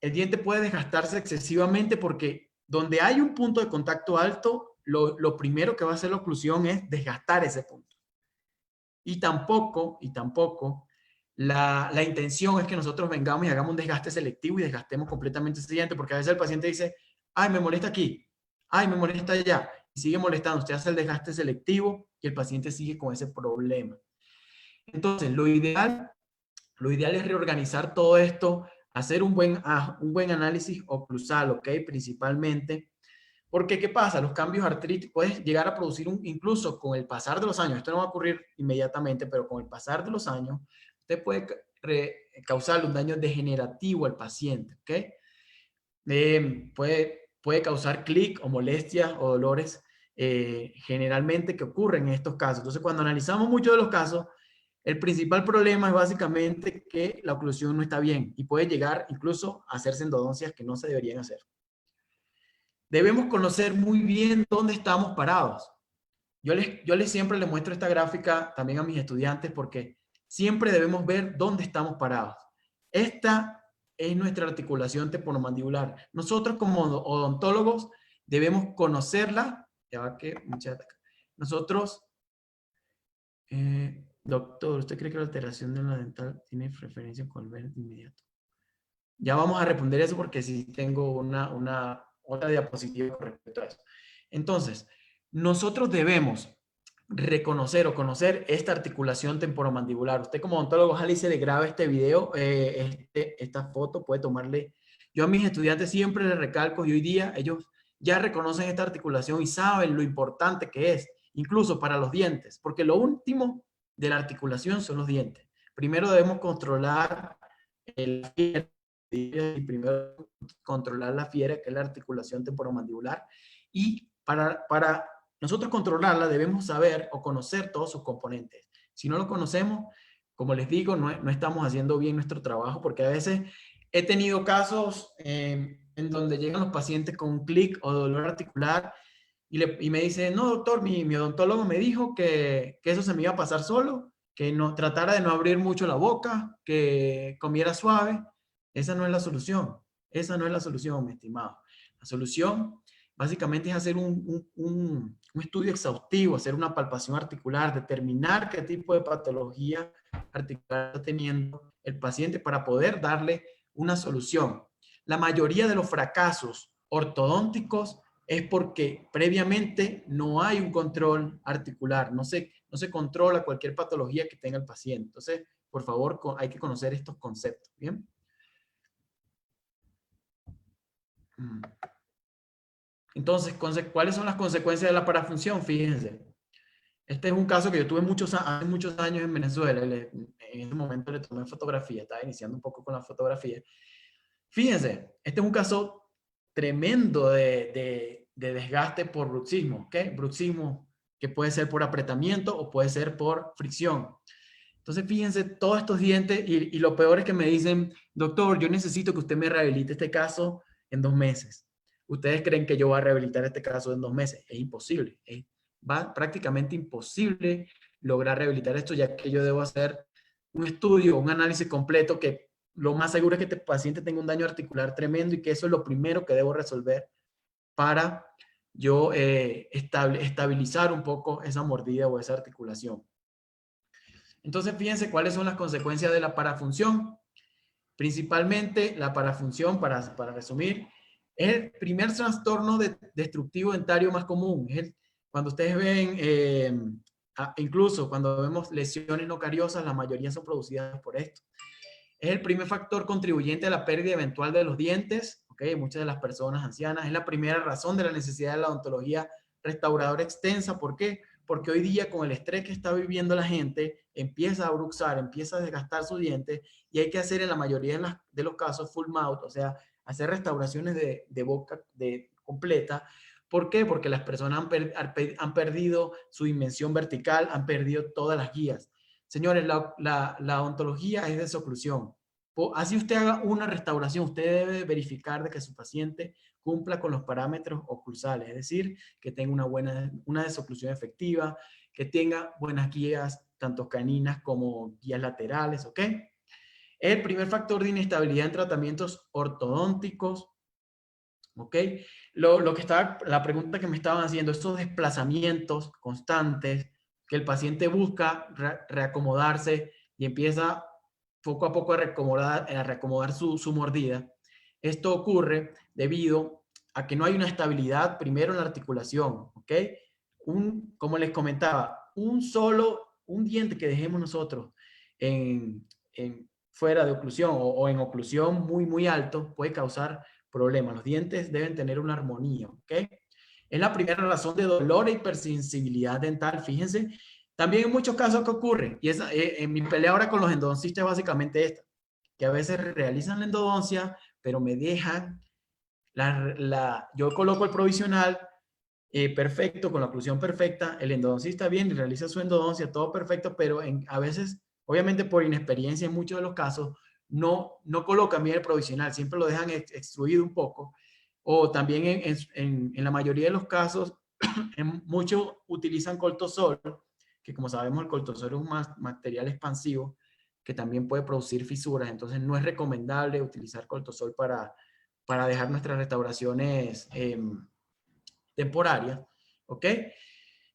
el diente puede desgastarse excesivamente porque donde hay un punto de contacto alto, lo primero que va a hacer la oclusión es desgastar ese punto. Y tampoco la intención es que nosotros vengamos y hagamos un desgaste selectivo y desgastemos completamente ese diente, porque a veces el paciente dice, ay, me molesta aquí, ay, me molesta allá, y sigue molestando. Usted hace el desgaste selectivo y el paciente sigue con ese problema. Entonces, lo ideal es reorganizar todo esto, hacer un buen análisis oclusal, ¿ok? Principalmente. Porque, ¿qué pasa? Los cambios artríticos pueden llegar a producir incluso con el pasar de los años, esto no va a ocurrir inmediatamente, pero con el pasar de los años, usted puede causarle un daño degenerativo al paciente, ¿ok? Puede causar clic o molestias o dolores generalmente que ocurren en estos casos. Entonces, cuando analizamos muchos de los casos, el principal problema es básicamente que la oclusión no está bien y puede llegar incluso a hacerse endodoncias que no se deberían hacer. Debemos conocer muy bien dónde estamos parados. Yo siempre les muestro esta gráfica también a mis estudiantes porque siempre debemos ver dónde estamos parados. Esta es nuestra articulación temporomandibular. Nosotros como odontólogos debemos conocerla. Ya va que nosotros, doctor, ¿usted cree que la alteración de la dental tiene referencia con el verde inmediato? Ya vamos a responder eso porque sí tengo otra diapositiva con respecto a eso. Entonces, nosotros debemos reconocer o conocer esta articulación temporomandibular. Usted como odontólogo, ojalá y se le grabe este video, esta foto, puede tomarle. Yo a mis estudiantes siempre les recalco y hoy día ellos ya reconocen esta articulación y saben lo importante que es, incluso para los dientes, porque lo último de la articulación son los dientes. Primero debemos controlar el y primero controlar la fiera, que es la articulación temporomandibular, y para nosotros controlarla debemos saber o conocer todos sus componentes. Si no lo conocemos, como les digo, no estamos haciendo bien nuestro trabajo, porque a veces he tenido casos en donde llegan los pacientes con un clic o dolor articular y me dicen, no doctor, mi odontólogo me dijo que eso se me iba a pasar solo, que no, tratara de no abrir mucho la boca, que comiera suave. Esa no es la solución. Esa no es la solución, mi estimado. La solución básicamente es hacer un estudio exhaustivo, hacer una palpación articular, determinar qué tipo de patología articular está teniendo el paciente para poder darle una solución. La mayoría de los fracasos ortodónticos es porque previamente no hay un control articular, no se controla cualquier patología que tenga el paciente. Entonces, por favor, hay que conocer estos conceptos, ¿bien? Entonces, ¿cuáles son las consecuencias de la parafunción? Fíjense. Este es un caso que yo tuve hace muchos años en Venezuela. En ese momento le tomé fotografía, estaba iniciando un poco con la fotografía. Fíjense, este es un caso tremendo de desgaste por bruxismo, ¿ok? Bruxismo que puede ser por apretamiento o puede ser por fricción. Entonces, fíjense, todos estos dientes y lo peor es que me dicen, doctor, yo necesito que usted me rehabilite este caso en 2 meses. ¿Ustedes creen que yo voy a rehabilitar este caso en 2 meses? Es imposible. Va prácticamente imposible lograr rehabilitar esto, ya que yo debo hacer un estudio, un análisis completo que lo más seguro es que este paciente tenga un daño articular tremendo y que eso es lo primero que debo resolver para yo estabilizar un poco esa mordida o esa articulación. Entonces, fíjense cuáles son las consecuencias de la parafunción. Principalmente, la parafunción, para resumir, es el primer trastorno destructivo dentario más común. Cuando ustedes ven, incluso cuando vemos lesiones no cariosas, la mayoría son producidas por esto. Es el primer factor contribuyente a la pérdida eventual de los dientes. ¿Okay? Muchas de las personas ancianas. Es la primera razón de la necesidad de la odontología restauradora extensa. ¿Por qué? Porque hoy día con el estrés que está viviendo la gente, empieza a bruxar, empieza a desgastar su diente y hay que hacer en la mayoría de los casos full mouth, o sea, hacer restauraciones de boca completa. ¿Por qué? Porque las personas han perdido su dimensión vertical, han perdido todas las guías. Señores, la odontología es desoclusión. Así usted haga una restauración, usted debe verificar de que su paciente cumpla con los parámetros oclusales, es decir, que tenga una desoclusión efectiva, que tenga buenas guías, tanto caninas como guías laterales, ¿ok? El primer factor de inestabilidad en tratamientos ortodónticos, ¿ok? Lo que estaba, la pregunta que me estaban haciendo, estos desplazamientos constantes que el paciente busca reacomodarse y empieza poco a poco a reacomodar su mordida. Esto ocurre debido a que no hay una estabilidad primero en la articulación, ¿ok? Como les comentaba, un diente que dejemos nosotros fuera de oclusión o en oclusión muy, muy alto puede causar problemas. Los dientes deben tener una armonía, ¿ok? Es la primera razón de dolor e hipersensibilidad dental, fíjense. También en muchos casos que ocurre, y en mi pelea ahora con los endodoncistas es básicamente esta, que a veces realizan la endodoncia, pero me dejan, yo coloco el provisional perfecto, con la oclusión perfecta, el endodoncista viene y realiza su endodoncia, todo perfecto, pero a veces, obviamente por inexperiencia en muchos de los casos, no colocan bien el provisional, siempre lo dejan extruido un poco, o también en la mayoría de los casos, muchos utilizan coltosol, que como sabemos el coltosol es un material expansivo que también puede producir fisuras, entonces no es recomendable utilizar coltosol para dejar nuestras restauraciones temporarias, ¿ok?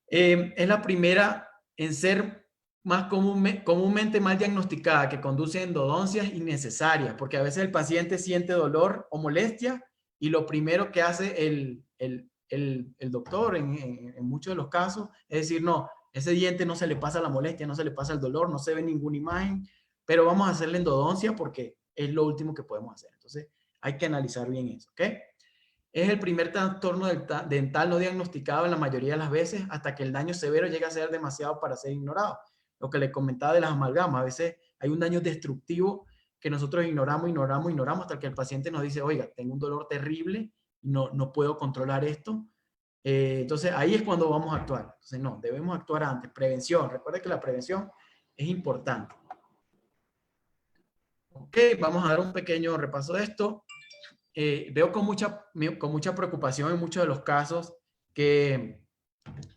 Es la primera en ser más comúnmente mal diagnosticada, que conduce a endodoncias innecesarias, porque a veces el paciente siente dolor o molestia y lo primero que hace el doctor en muchos de los casos es decir, no, ese diente no se le pasa la molestia, no se le pasa el dolor, no se ve ninguna imagen, pero vamos a hacerle endodoncia porque es lo último que podemos hacer. Entonces, hay que analizar bien eso, ¿ok? Es el primer trastorno dental no diagnosticado en la mayoría de las veces hasta que el daño severo llega a ser demasiado para ser ignorado. Lo que les comentaba de las amalgamas, a veces hay un daño destructivo que nosotros ignoramos hasta que el paciente nos dice, oiga, tengo un dolor terrible, no puedo controlar esto. Entonces ahí es cuando vamos a actuar. Entonces no, debemos actuar antes. Prevención, recuerda que la prevención es importante. Ok, vamos a dar un pequeño repaso de esto. Veo con mucha preocupación en muchos de los casos que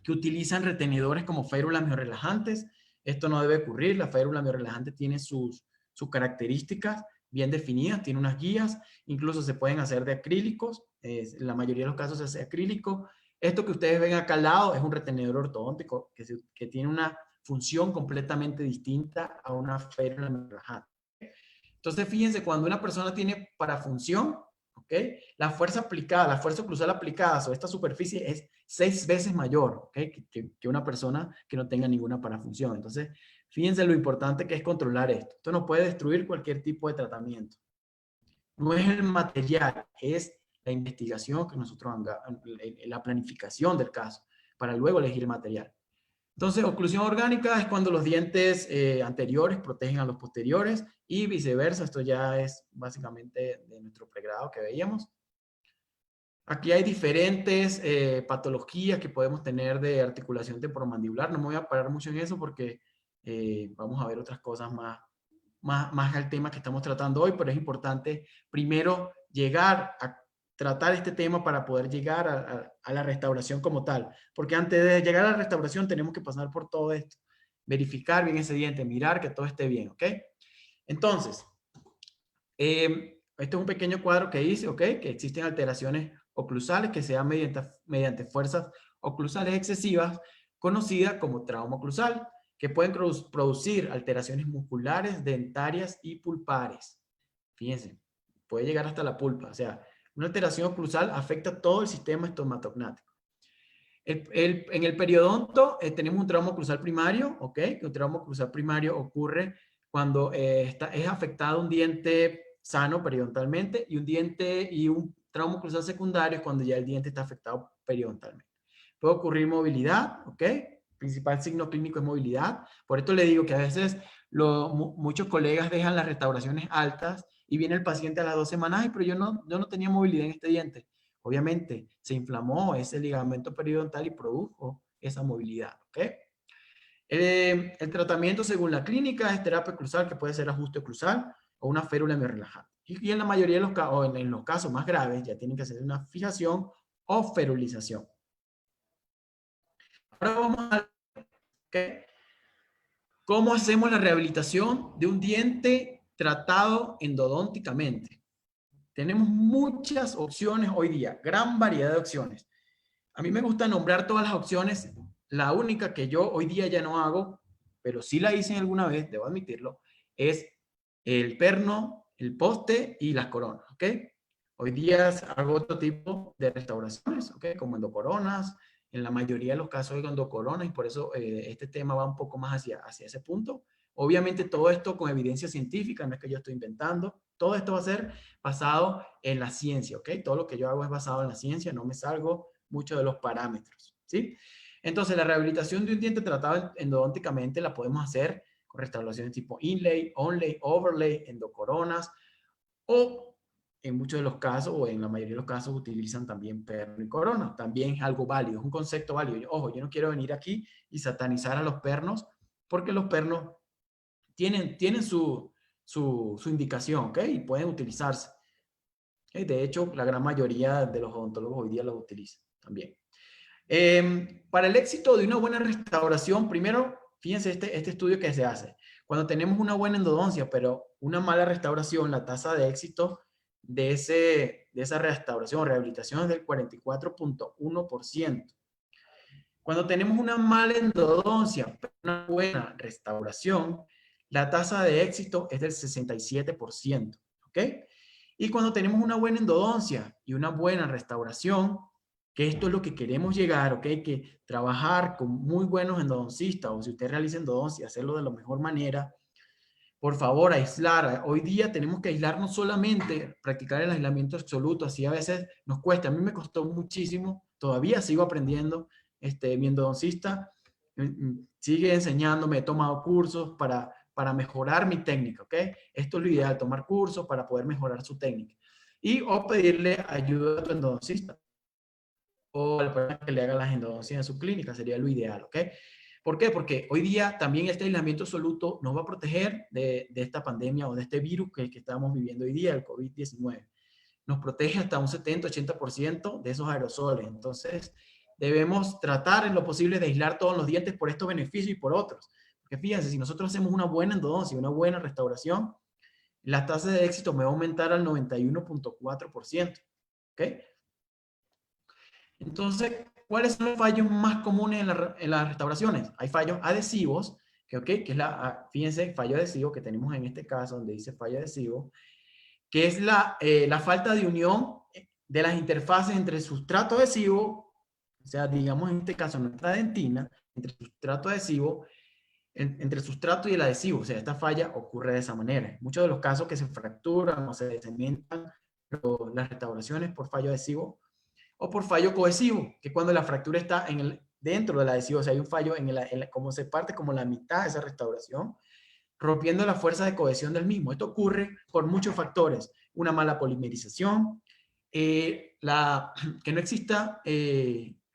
utilizan retenedores como férulas miorelajantes. Esto no debe ocurrir. La férula miorelajante tiene sus características bien definidas, tiene unas guías, incluso se pueden hacer de acrílicos. En la mayoría de los casos se hace acrílico. Esto que ustedes ven acá al lado es un retenedor ortodóntico que tiene una función completamente distinta a una férula miorelajante. Entonces, fíjense, cuando una persona tiene parafunción, ¿ok? La fuerza aplicada, la fuerza oclusal aplicada sobre esta superficie es 6 veces mayor, ¿ok? Que una persona que no tenga ninguna parafunción. Entonces, fíjense lo importante que es controlar esto. Esto no puede destruir cualquier tipo de tratamiento. No es el material, es la investigación que nosotros hagamos, la planificación del caso, para luego elegir el material. Entonces, oclusión orgánica es cuando los dientes anteriores protegen a los posteriores y viceversa. Esto ya es básicamente de nuestro pregrado que veíamos. Aquí hay diferentes patologías que podemos tener de articulación temporomandibular. No me voy a parar mucho en eso porque vamos a ver otras cosas más al tema que estamos tratando hoy, pero es importante primero llegar a tratar este tema para poder llegar a la restauración como tal. Porque antes de llegar a la restauración tenemos que pasar por todo esto. Verificar bien ese diente, mirar que todo esté bien, ¿ok? Entonces, este es un pequeño cuadro que hice, ¿ok? Que existen alteraciones oclusales que se dan mediante fuerzas oclusales excesivas, conocidas como trauma oclusal, que pueden producir alteraciones musculares, dentarias y pulpares. Fíjense, puede llegar hasta la pulpa. O sea, una alteración oclusal afecta todo el sistema estomatognático. En el periodonto tenemos un trauma oclusal primario, ¿ok? Un trauma oclusal primario ocurre cuando es afectado un diente sano periodontalmente y un trauma oclusal secundario es cuando ya el diente está afectado periodontalmente. Puede ocurrir movilidad, ¿ok? El principal signo clínico es movilidad. Por esto le digo que a veces muchos colegas dejan las restauraciones altas y viene el paciente a las 2 semanas, pero yo no tenía movilidad en este diente. Obviamente, se inflamó ese ligamento periodontal y produjo esa movilidad, ¿ok? El tratamiento según la clínica es terapia oclusal, que puede ser ajuste oclusal o una férula miorelajante. Y en la mayoría de los casos, o en los casos más graves, ya tienen que hacer una fijación o ferulización. Ahora vamos a ver, ¿okay? ¿Cómo hacemos la rehabilitación de un diente tratado endodónticamente. Tenemos muchas opciones hoy día, gran variedad de opciones. A mí me gusta nombrar todas las opciones. La única que yo hoy día ya no hago, pero sí la hice alguna vez, debo admitirlo, es el perno, el poste y las coronas, ¿ok? Hoy día hago otro tipo de restauraciones, ¿ok? Como endocoronas, en la mayoría de los casos hay endocoronas y por eso este tema va un poco más hacia ese punto. Obviamente todo esto con evidencia científica, no es que yo estoy inventando, todo esto va a ser basado en la ciencia, ¿ok? Todo lo que yo hago es basado en la ciencia, no me salgo mucho de los parámetros, ¿sí? Entonces, la rehabilitación de un diente tratado endodónticamente la podemos hacer con restauraciones tipo inlay, onlay, overlay, endocoronas, o en muchos de los casos, o en la mayoría de los casos, utilizan también perno y corona. También es algo válido, es un concepto válido. Ojo, yo no quiero venir aquí y satanizar a los pernos, porque los pernos tienen su indicación, ¿ok? Y pueden utilizarse. ¿Okay? De hecho, la gran mayoría de los odontólogos hoy día los utilizan también. Para el éxito de una buena restauración, primero, fíjense este estudio que se hace. Cuando tenemos una buena endodoncia, pero una mala restauración, la tasa de éxito de esa restauración o rehabilitación es del 44.1%. Cuando tenemos una mala endodoncia, pero una buena restauración, la tasa de éxito es del 67%. ¿Ok? Y cuando tenemos una buena endodoncia y una buena restauración, que esto es lo que queremos llegar, ¿ok? Que trabajar con muy buenos endodoncistas, o si usted realiza endodoncia, hacerlo de la mejor manera. Por favor, aislar. Hoy día tenemos que aislar no solamente practicar el aislamiento absoluto, así a veces nos cuesta. A mí me costó muchísimo, todavía sigo aprendiendo. Mi endodoncista sigue enseñándome, he tomado cursos para mejorar mi técnica, ¿ok? Esto es lo ideal, tomar cursos para poder mejorar su técnica. O pedirle ayuda a tu endodoncista o a la persona que le haga las endodoncias en su clínica, sería lo ideal, ¿ok? ¿Por qué? Porque hoy día también este aislamiento absoluto nos va a proteger de esta pandemia o de este virus que estamos viviendo hoy día, el COVID-19. Nos protege hasta un 70-80% de esos aerosoles. Entonces, debemos tratar en lo posible de aislar todos los dientes por estos beneficios y por otros. Porque fíjense, si nosotros hacemos una buena endodoncia, una buena restauración, la tasa de éxito me va a aumentar al 91.4%. ¿Ok? Entonces, ¿cuáles son los fallos más comunes en las restauraciones? Hay fallos adhesivos, que es fíjense, fallo adhesivo que tenemos en este caso, donde dice fallo adhesivo, que es la falta de unión de las interfaces entre el sustrato adhesivo, o sea, digamos en este caso nuestra dentina, entre el sustrato adhesivo, entre el sustrato y el adhesivo. O sea, esta falla ocurre de esa manera. En muchos de los casos que se fracturan o se cementan las restauraciones por fallo adhesivo, o por fallo cohesivo, que es cuando la fractura está dentro del adhesivo, o sea, hay un fallo como se parte como la mitad de esa restauración, rompiendo la fuerza de cohesión del mismo. Esto ocurre por muchos factores. Una mala polimerización, que no exista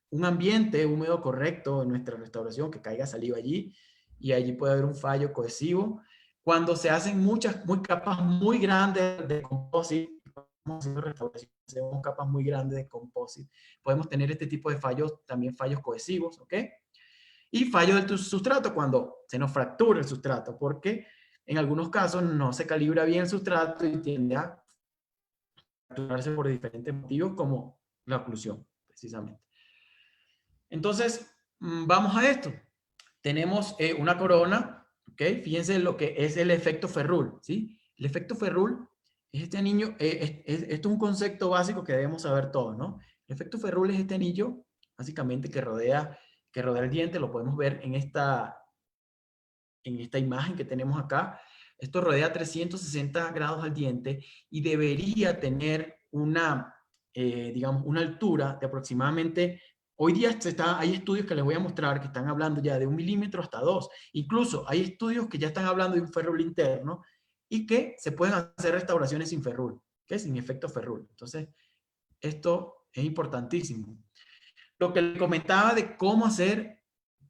un ambiente húmedo correcto en nuestra restauración, que caiga saliva allí, y allí puede haber un fallo cohesivo. Cuando se hacen muy capas muy grandes de composite, haciendo restauración, hacemos capas muy grandes de composite, podemos tener este tipo de fallos, también fallos cohesivos, ¿ok? Y fallo del sustrato, cuando se nos fractura el sustrato, porque en algunos casos no se calibra bien el sustrato y tiende a fracturarse por diferentes motivos, como la oclusión, precisamente. Entonces, vamos a esto. Tenemos una corona, ¿ok? Fíjense lo que es el efecto Ferrul, ¿sí? El efecto Ferrul es este anillo, esto es un concepto básico que debemos saber todos, ¿no? El efecto Ferrul es este anillo, básicamente, que rodea el diente, lo podemos ver en esta imagen que tenemos acá. Esto rodea 360 grados al diente y debería tener digamos, una altura de aproximadamente, hoy día hay estudios que les voy a mostrar que están hablando ya de 1 milímetro hasta 2. Incluso hay estudios que ya están hablando de un ferrul interno y que se pueden hacer restauraciones sin ferrul, ¿okay? Sin efecto ferrul. Entonces, esto es importantísimo. Lo que les comentaba de cómo hacer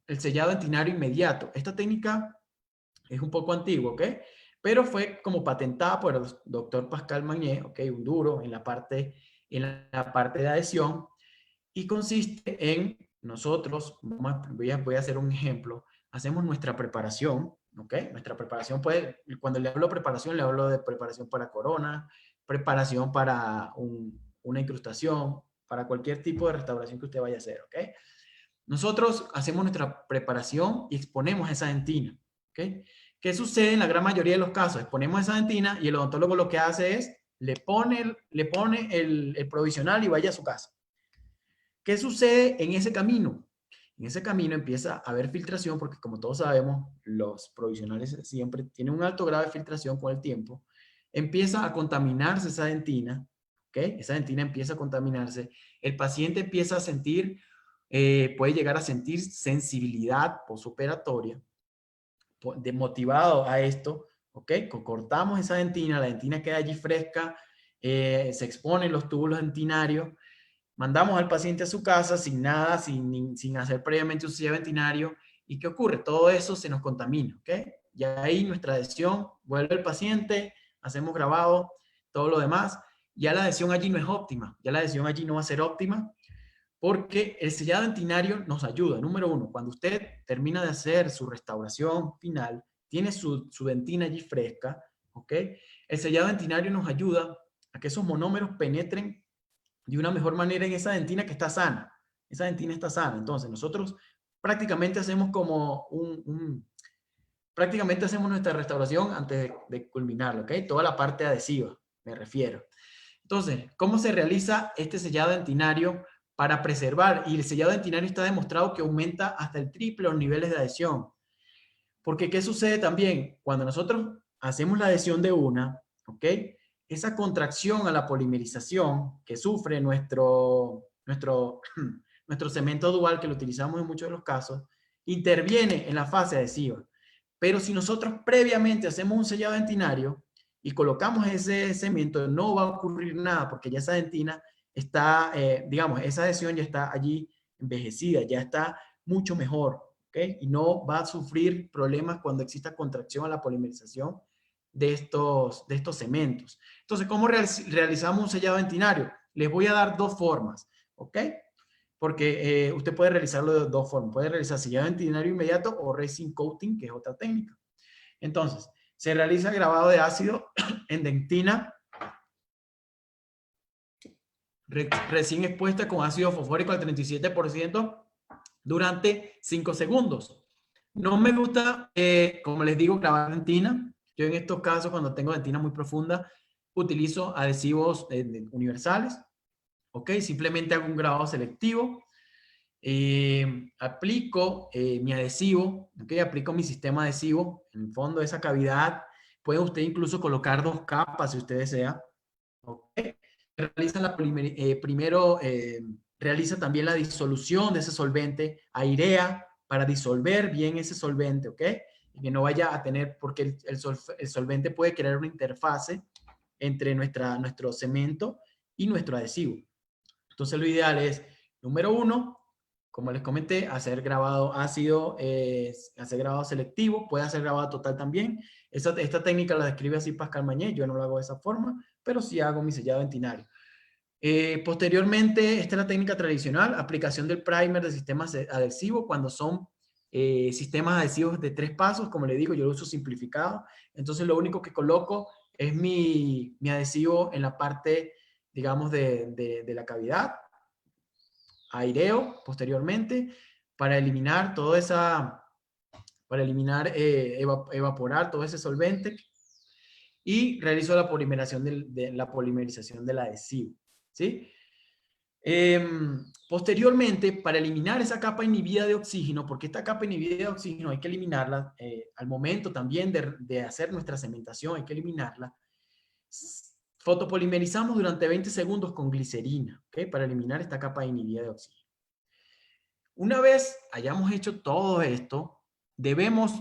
el sellado dentinario inmediato. Esta técnica es un poco antigua, ¿ok? Pero fue como patentada por el doctor Pascal Magnier, ¿ok? Un duro en la parte de adhesión, y consiste en nosotros, voy a hacer un ejemplo, hacemos nuestra preparación, ¿ok? Nuestra preparación puede, cuando le hablo de preparación, le hablo de preparación para corona, preparación para una incrustación, para cualquier tipo de restauración que usted vaya a hacer, ¿ok? Nosotros hacemos nuestra preparación y exponemos esa dentina, ¿ok? ¿Qué sucede en la gran mayoría de los casos? Exponemos esa dentina y el odontólogo lo que hace es, le pone el provisional y vaya a su casa. ¿Qué sucede en ese camino? En ese camino empieza a haber filtración porque, como todos sabemos, los provisionales siempre tienen un alto grado de filtración con el tiempo. Empieza a contaminarse esa dentina, ¿ok? Esa dentina empieza a contaminarse. El paciente empieza a sentir, puede llegar a sentir sensibilidad postoperatoria, motivado a esto, ¿ok? Cortamos esa dentina, la dentina queda allí fresca, se exponen los túbulos dentinarios. Mandamos al paciente a su casa sin nada, sin hacer previamente un sellado dentinario. ¿Y qué ocurre? Todo eso se nos contamina, ¿ok? Y ahí nuestra adhesión, vuelve el paciente, hacemos grabado, todo lo demás. Ya la adhesión allí no es óptima, ya la adhesión allí no va a ser óptima porque el sellado dentinario nos ayuda. Número uno, cuando usted termina de hacer su restauración final, tiene su dentina allí fresca, ¿ok? El sellado dentinario nos ayuda a que esos monómeros penetren de una mejor manera en esa dentina que está sana. Esa dentina está sana. Entonces, nosotros prácticamente hacemos como prácticamente hacemos nuestra restauración antes de culminarlo, ¿ok? Toda la parte adhesiva, me refiero. Entonces, ¿cómo se realiza este sellado dentinario para preservar? Y el sellado dentinario está demostrado que aumenta hasta el triple los niveles de adhesión. Porque, ¿qué sucede también? Cuando nosotros hacemos la adhesión de una, ¿ok? Esa contracción a la polimerización que sufre nuestro cemento dual, que lo utilizamos en muchos de los casos, interviene en la fase adhesiva. Pero si nosotros previamente hacemos un sellado dentinario y colocamos ese cemento, no va a ocurrir nada porque ya esa dentina está, digamos, esa adhesión ya está allí envejecida, ya está mucho mejor. ¿Okay? Y no va a sufrir problemas cuando exista contracción a la polimerización de estos cementos. Entonces, ¿cómo realizamos un sellado dentinario? Les voy a dar dos formas, ¿ok? Porque usted puede realizarlo de dos formas. Puede realizar sellado dentinario inmediato o resin coating, que es otra técnica. Entonces, se realiza grabado de ácido en dentina recién expuesta con ácido fosfórico al 37% durante 5 segundos. No me gusta, como les digo, grabar dentina. Yo en estos casos, cuando tengo dentina muy profunda, utilizo adhesivos universales. ¿Ok? Simplemente hago un grabado selectivo. Aplico mi adhesivo. ¿Ok? Aplico mi sistema adhesivo en el fondo de esa cavidad. Puede usted incluso colocar 2 capas si usted desea. ¿Ok? Realiza primero realiza también la disolución de ese solvente, airea para disolver bien ese solvente, ¿ok? Y que no vaya a tener, porque el solvente puede crear una interfase entre nuestro cemento y nuestro adhesivo. Entonces lo ideal es, número uno, como les comenté, hacer grabado ácido, hacer grabado selectivo, puede hacer grabado total también. Esta técnica la describe así Pascal Mañé, yo no lo hago de esa forma, pero sí hago mi sellado dentinario. Posteriormente, esta es la técnica tradicional, aplicación del primer de sistemas adhesivos cuando son sistemas adhesivos de 3 pasos, como le digo, yo lo uso simplificado. Entonces lo único que coloco es mi adhesivo en la parte, digamos, de la cavidad, aireo posteriormente para eliminar toda esa, para eliminar, evaporar todo ese solvente y realizo la polimerización del adhesivo, ¿sí? Posteriormente, para eliminar esa capa inhibida de oxígeno, porque esta capa inhibida de oxígeno hay que eliminarla al momento también de hacer nuestra cementación, hay que eliminarla. Fotopolimerizamos durante 20 segundos con glicerina, ¿ok? Para eliminar esta capa inhibida de oxígeno. Una vez hayamos hecho todo esto, debemos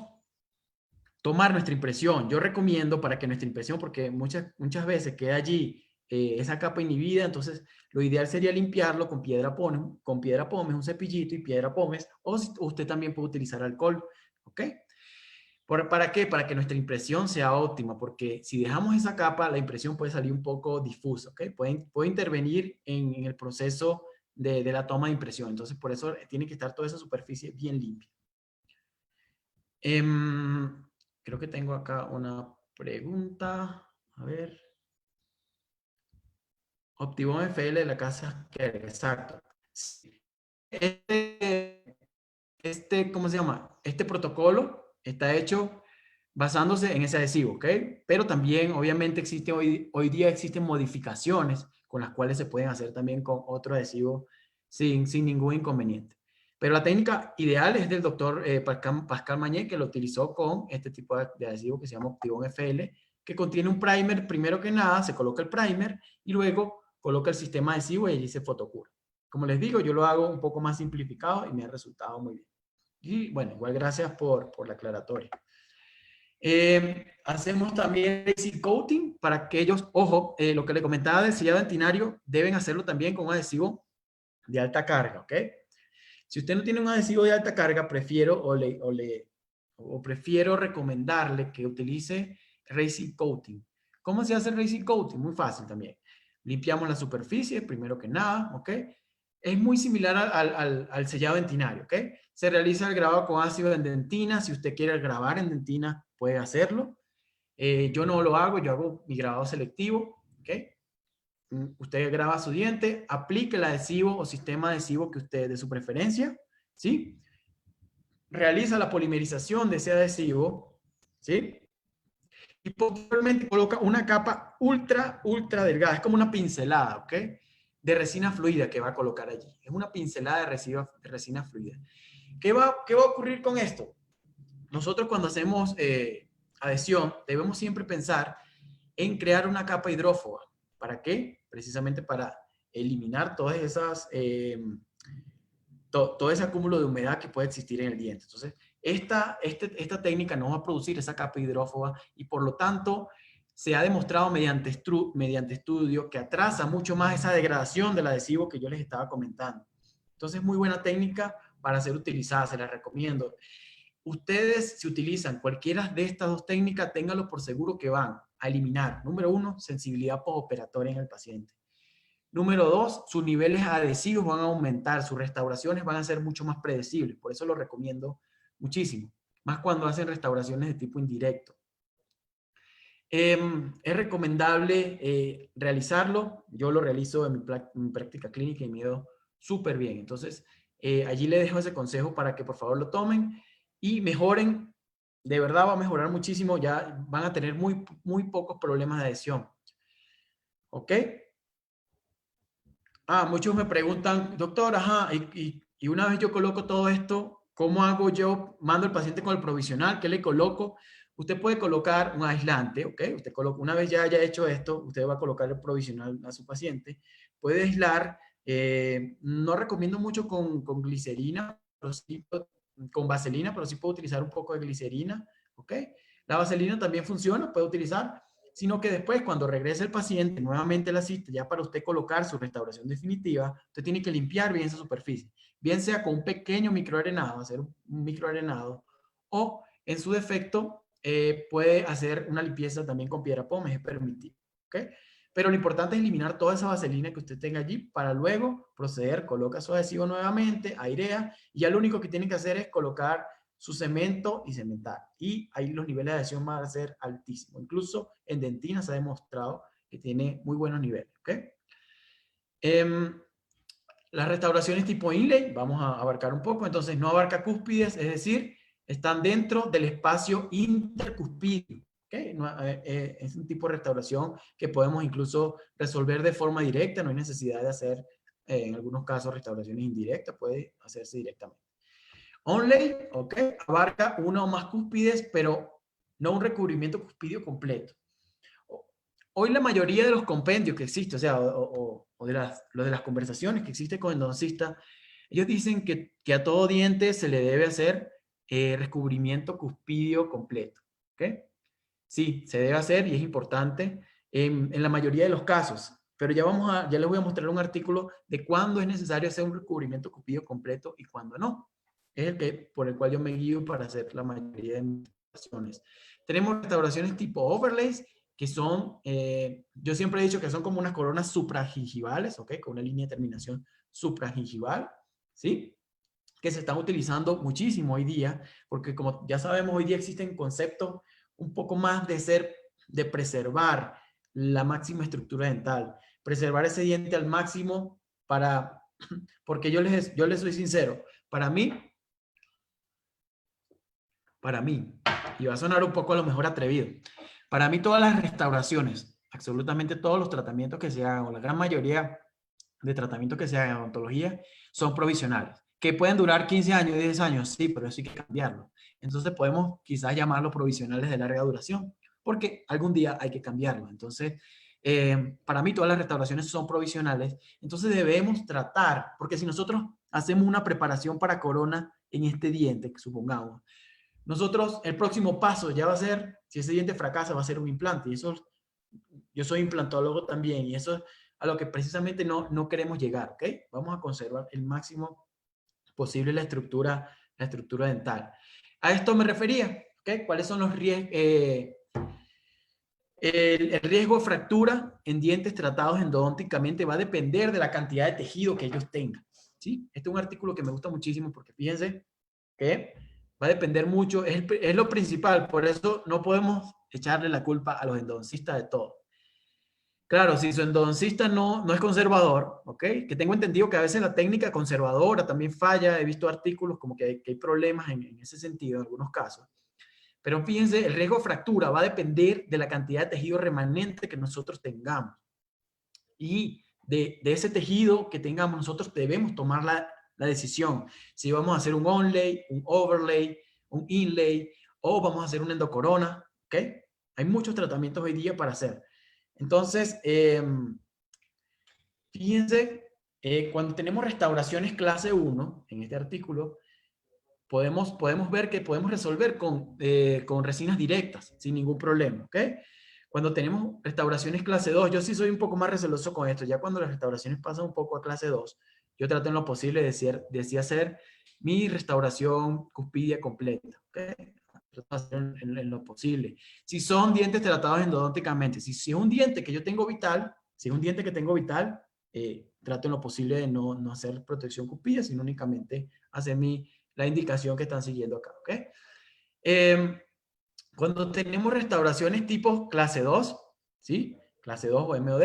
tomar nuestra impresión. Yo recomiendo para que nuestra impresión, porque muchas veces queda allí esa capa inhibida, entonces lo ideal sería limpiarlo con piedra pómez, un cepillito y piedra pómez, o usted también puede utilizar alcohol, ¿ok? ¿Para qué? Para que nuestra impresión sea óptima, porque si dejamos esa capa, la impresión puede salir un poco difusa, ¿ok? Puede intervenir en el proceso de la toma de impresión, entonces por eso tiene que estar toda esa superficie bien limpia. creo que tengo acá una pregunta. A ver. Optimum FL de la casa que exacto. Sí. ¿Cómo se llama? Este protocolo está hecho basándose en ese adhesivo, ¿ok? Pero también, obviamente, hoy día existen modificaciones con las cuales se pueden hacer también con otro adhesivo sin ningún inconveniente. Pero la técnica ideal es del doctor Pascal Mañé, que lo utilizó con este tipo de adhesivo que se llama Optimum FL, que contiene un primer. Primero que nada, se coloca el primer y luego coloca el sistema adhesivo y allí se fotocura. Como les digo, yo lo hago un poco más simplificado y me ha resultado muy bien. Y bueno, igual gracias por la aclaratoria. Hacemos también basic coating para aquellos, ojo, lo que le comentaba del sellado dentinario, deben hacerlo también con un adhesivo de alta carga, ¿ok? Si usted no tiene un adhesivo de alta carga, prefiero recomendarle que utilice Resin Coating. ¿Cómo se hace el Resin Coating? Muy fácil también. Limpiamos la superficie, primero que nada, ¿ok? Es muy similar al sellado dentinario, ¿ok? Se realiza el grabado con ácido en dentina. Si usted quiere grabar en dentina, puede hacerlo. Yo no lo hago, yo hago mi grabado selectivo, ¿ok? Usted graba su diente, aplique el adhesivo o sistema adhesivo que usted de su preferencia, ¿sí? Realiza la polimerización de ese adhesivo, ¿sí? Y posteriormente coloca una capa ultra delgada, es como una pincelada, ¿ok? De resina fluida que va a colocar allí. Es una pincelada de resina fluida. ¿Qué va a ocurrir con esto? Nosotros cuando hacemos adhesión debemos siempre pensar en crear una capa hidrófoba. ¿Para qué? Precisamente para eliminar todas esas, todo ese acúmulo de humedad que puede existir en el diente. Entonces, esta técnica no va a producir esa capa hidrófoba y por lo tanto se ha demostrado mediante estudio que atrasa mucho más esa degradación del adhesivo que yo les estaba comentando. Entonces, muy buena técnica para ser utilizada, se la recomiendo. Ustedes, si utilizan cualquiera de estas dos técnicas, ténganlo por seguro que van a eliminar, número uno, sensibilidad postoperatoria en el paciente. Número dos, sus niveles adhesivos van a aumentar, sus restauraciones van a ser mucho más predecibles. Por eso lo recomiendo muchísimo, más cuando hacen restauraciones de tipo indirecto. Es recomendable realizarlo. Yo lo realizo en mi práctica clínica y me dio súper bien. Entonces, allí le dejo ese consejo para que por favor lo tomen y mejoren. De verdad va a mejorar muchísimo. Ya van a tener muy pocos problemas de adhesión. ¿Ok? Muchos me preguntan, doctor, ajá, y una vez yo coloco todo esto, ¿cómo hago yo? Mando al paciente con el provisional, ¿qué le coloco? Usted puede colocar un aislante, ¿ok? Usted coloca, una vez ya haya hecho esto, usted va a colocar el provisional a su paciente. Puede aislar, no recomiendo mucho con glicerina, pero sí, con vaselina, pero sí puedo utilizar un poco de glicerina, ¿ok? La vaselina también funciona, puede utilizar, sino que después cuando regrese el paciente nuevamente a la cita, ya para usted colocar su restauración definitiva, usted tiene que limpiar bien esa superficie, bien sea con un pequeño microarenado, hacer un microarenado, o en su defecto puede hacer una limpieza también con piedra pómez, es permitido, ¿ok? Pero lo importante es eliminar toda esa vaselina que usted tenga allí para luego proceder, coloca su adhesivo nuevamente, airea, y ya lo único que tiene que hacer es colocar su cemento y cementar. Y ahí los niveles de adhesión van a ser altísimos. Incluso en dentina se ha demostrado que tiene muy buenos niveles. ¿Okay? Las restauraciones tipo inlay, vamos a abarcar un poco. Entonces, no abarca cúspides, es decir, están dentro del espacio intercuspídeo. ¿Okay? No, es un tipo de restauración que podemos incluso resolver de forma directa. No hay necesidad de hacer, en algunos casos, restauraciones indirectas. Puede hacerse directamente. Onlay, ok, abarca una o más cúspides, pero no un recubrimiento cuspidio completo. Hoy la mayoría de los compendios que existen, o sea, o de las conversaciones que existen con el endodoncista, ellos dicen que a todo diente se le debe hacer recubrimiento cuspidio completo. ¿Ok? Sí, se debe hacer y es importante en la mayoría de los casos. Pero ya les voy a mostrar un artículo de cuándo es necesario hacer un recubrimiento cuspidio completo y cuándo no. Es por el cual yo me guío para hacer la mayoría de mis restauraciones. Tenemos restauraciones tipo overlays, que son, yo siempre he dicho que son como unas coronas supragingivales, ¿ok? Con una línea de terminación supragingival, ¿sí? Que se están utilizando muchísimo hoy día, porque como ya sabemos, hoy día existen conceptos un poco más de preservar la máxima estructura dental, preservar ese diente al máximo porque yo les soy sincero, para mí, y va a sonar un poco a lo mejor atrevido, para mí todas las restauraciones, absolutamente todos los tratamientos que se hagan, o la gran mayoría de tratamientos que se hagan en odontología, son provisionales. Que pueden durar 15 años, 10 años, sí, pero eso hay que cambiarlo. Entonces podemos quizás llamarlos provisionales de larga duración, porque algún día hay que cambiarlo. Entonces, para mí todas las restauraciones son provisionales, entonces debemos tratar, porque si nosotros hacemos una preparación para corona en este diente, que supongamos, nosotros, el próximo paso ya va a ser, si ese diente fracasa, va a ser un implante. Y eso, yo soy implantólogo también, y eso es a lo que precisamente no queremos llegar, ¿ok? Vamos a conservar el máximo posible la estructura dental. A esto me refería, ¿ok? ¿Cuáles son los riesgos? El riesgo de fractura en dientes tratados endodónticamente va a depender de la cantidad de tejido que ellos tengan, ¿sí? Este es un artículo que me gusta muchísimo porque fíjense que va a depender mucho, es lo principal, por eso no podemos echarle la culpa a los endodoncistas de todo. Claro, si su endodoncista no es conservador, ¿ok? Que tengo entendido que a veces la técnica conservadora también falla, he visto artículos como que hay problemas en ese sentido en algunos casos. Pero fíjense, el riesgo de fractura va a depender de la cantidad de tejido remanente que nosotros tengamos. Y de ese tejido que tengamos, nosotros debemos tomar la decisión. Si vamos a hacer un onlay, un overlay, un inlay, o vamos a hacer una endocorona, ¿ok? Hay muchos tratamientos hoy día para hacer. Entonces, fíjense, cuando tenemos restauraciones clase 1, en este artículo, podemos ver que podemos resolver con resinas directas, sin ningún problema, ¿ok? Cuando tenemos restauraciones clase 2, yo sí soy un poco más receloso con esto, ya cuando las restauraciones pasan un poco a clase 2, yo trato en lo posible de hacer mi restauración cuspidia completa, ¿ok? Trato de hacer en lo posible. Si son dientes tratados endodónticamente, si es un diente que yo tengo vital, si es un diente que tengo vital, trato en lo posible de no hacer protección cuspidia, sino únicamente hacer la indicación que están siguiendo acá, ¿ok? Cuando tenemos restauraciones tipo clase 2, ¿sí? Clase 2 o MOD,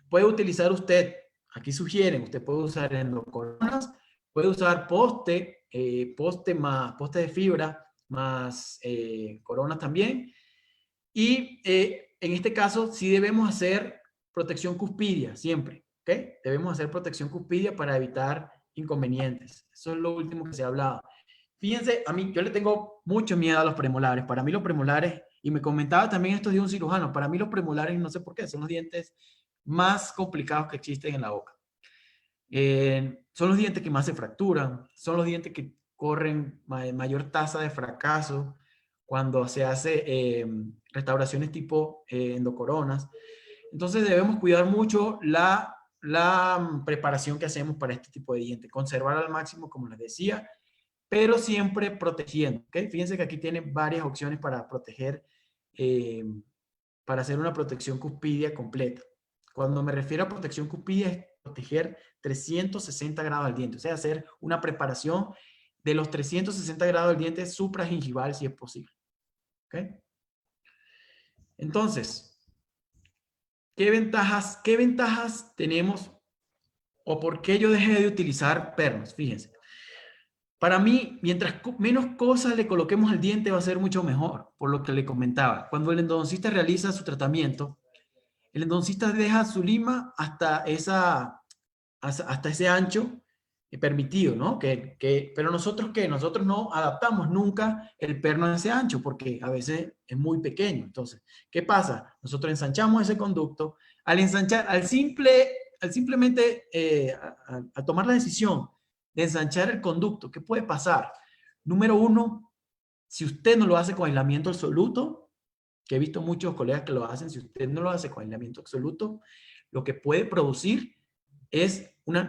puede utilizar usted, aquí sugieren, usted puede usar endocoronas, puede usar poste de fibra, más coronas también. Y en este caso sí debemos hacer protección cuspidia siempre, ¿ok? Debemos hacer protección cuspidia para evitar inconvenientes. Eso es lo último que se ha hablado. Fíjense, a mí, yo le tengo mucho miedo a los premolares. Para mí los premolares, y me comentaba también esto de un cirujano, para mí los premolares, no sé por qué, son los dientes más complicados que existen en la boca. Son los dientes que más se fracturan, son los dientes que corren mayor tasa de fracaso cuando se hace restauraciones tipo endocoronas. Entonces debemos cuidar mucho la preparación que hacemos para este tipo de dientes, conservar al máximo, como les decía, pero siempre protegiendo, ¿ok? Fíjense que aquí tienen varias opciones para proteger, eh, para hacer una protección cuspidia completa. Cuando me refiero a protección cuspidia es proteger 360 grados del diente, o sea, hacer una preparación de los 360 grados del diente supragingival si es posible, ¿ok? Entonces, ¿qué ventajas tenemos o por qué yo dejé de utilizar pernos? Fíjense. Para mí, mientras menos cosas le coloquemos al diente va a ser mucho mejor, por lo que le comentaba. Cuando el endodoncista realiza su tratamiento, el endodoncista deja su lima hasta ese ancho permitido, ¿no? Pero nosotros, ¿qué? Nosotros no adaptamos nunca el perno a ese ancho porque a veces es muy pequeño. Entonces, ¿qué pasa? Nosotros ensanchamos ese conducto. Al ensanchar, al simplemente a tomar la decisión de ensanchar el conducto, ¿qué puede pasar? Número uno, si usted no lo hace con aislamiento absoluto, que he visto muchos colegas que lo hacen, si usted no lo hace con aislamiento absoluto, lo que puede producir es una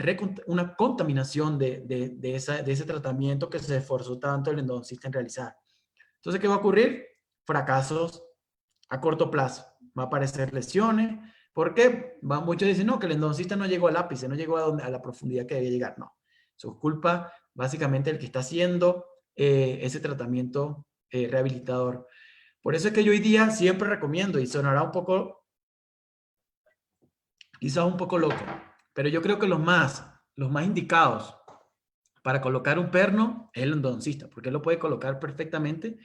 contaminación de ese tratamiento que se esforzó tanto el endodoncista en realizar. Entonces, ¿qué va a ocurrir? Fracasos a corto plazo. Va a aparecer lesiones. ¿Por qué? Muchos dicen, no, que el endodoncista no llegó al ápice, no llegó a la profundidad que debía llegar. No. Eso es culpa básicamente del que está haciendo ese tratamiento rehabilitador. Por eso es que yo hoy día siempre recomiendo, y sonará un poco, quizás un poco loco, pero yo creo que los más indicados para colocar un perno es el endodoncista, porque él lo puede colocar perfectamente.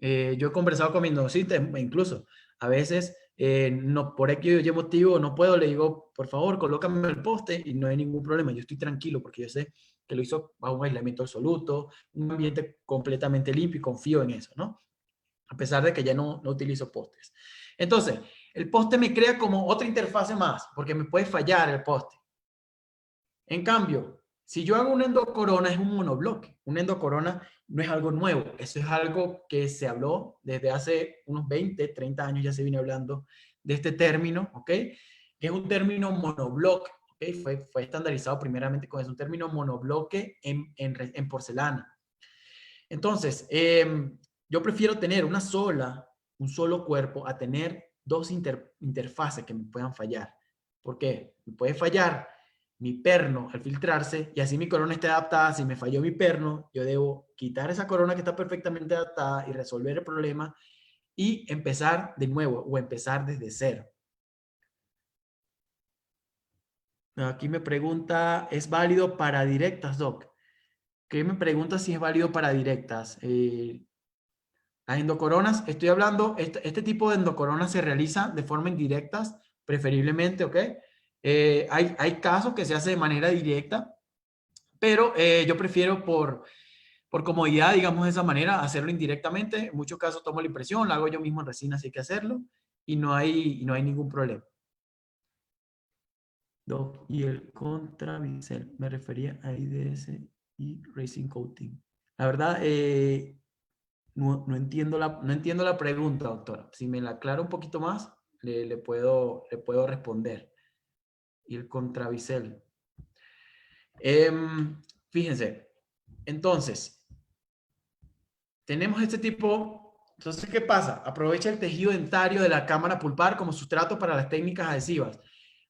Yo he conversado con mi endodoncista, incluso a veces, no, por X y Y motivo no puedo, le digo, por favor, colócame el poste y no hay ningún problema. Yo estoy tranquilo porque yo sé que lo hizo bajo un aislamiento absoluto, un ambiente completamente limpio y confío en eso, ¿no? A pesar de que ya no utilizo postes. Entonces, el poste me crea como otra interfase más, porque me puede fallar el poste. En cambio, si yo hago una endocorona, es un monobloque. Una endocorona no es algo nuevo. Eso es algo que se habló desde hace unos 20, 30 años, ya se viene hablando de este término, ¿ok? Que es un término monobloque, ¿ok? Fue estandarizado primeramente con eso, un término monobloque en porcelana. Entonces, yo prefiero tener un solo cuerpo a tener dos interfaces que me puedan fallar. ¿Por qué? Me puede fallar mi perno al filtrarse y así mi corona esté adaptada. Si me falló mi perno, yo debo quitar esa corona que está perfectamente adaptada y resolver el problema y empezar de nuevo o empezar desde cero. Aquí me pregunta, ¿es válido para directas, Doc? ¿Qué me pregunta si es válido para directas? Las endocoronas, estoy hablando, este tipo de endocoronas se realiza de forma indirectas, preferiblemente, ¿ok? Hay casos que se hace de manera directa, pero yo prefiero por comodidad, digamos de esa manera, hacerlo indirectamente. En muchos casos tomo la impresión, la hago yo mismo en resina, si hay que hacerlo, y no hay ningún problema. Doc, y el contrabicel, me refería a IDS y Racing Coating. La verdad, no entiendo la pregunta, doctora. Si me la aclara un poquito más, le puedo responder. Y el contrabicel. Fíjense, entonces, tenemos este tipo. Entonces, ¿qué pasa? Aprovecha el tejido dentario de la cámara pulpar como sustrato para las técnicas adhesivas.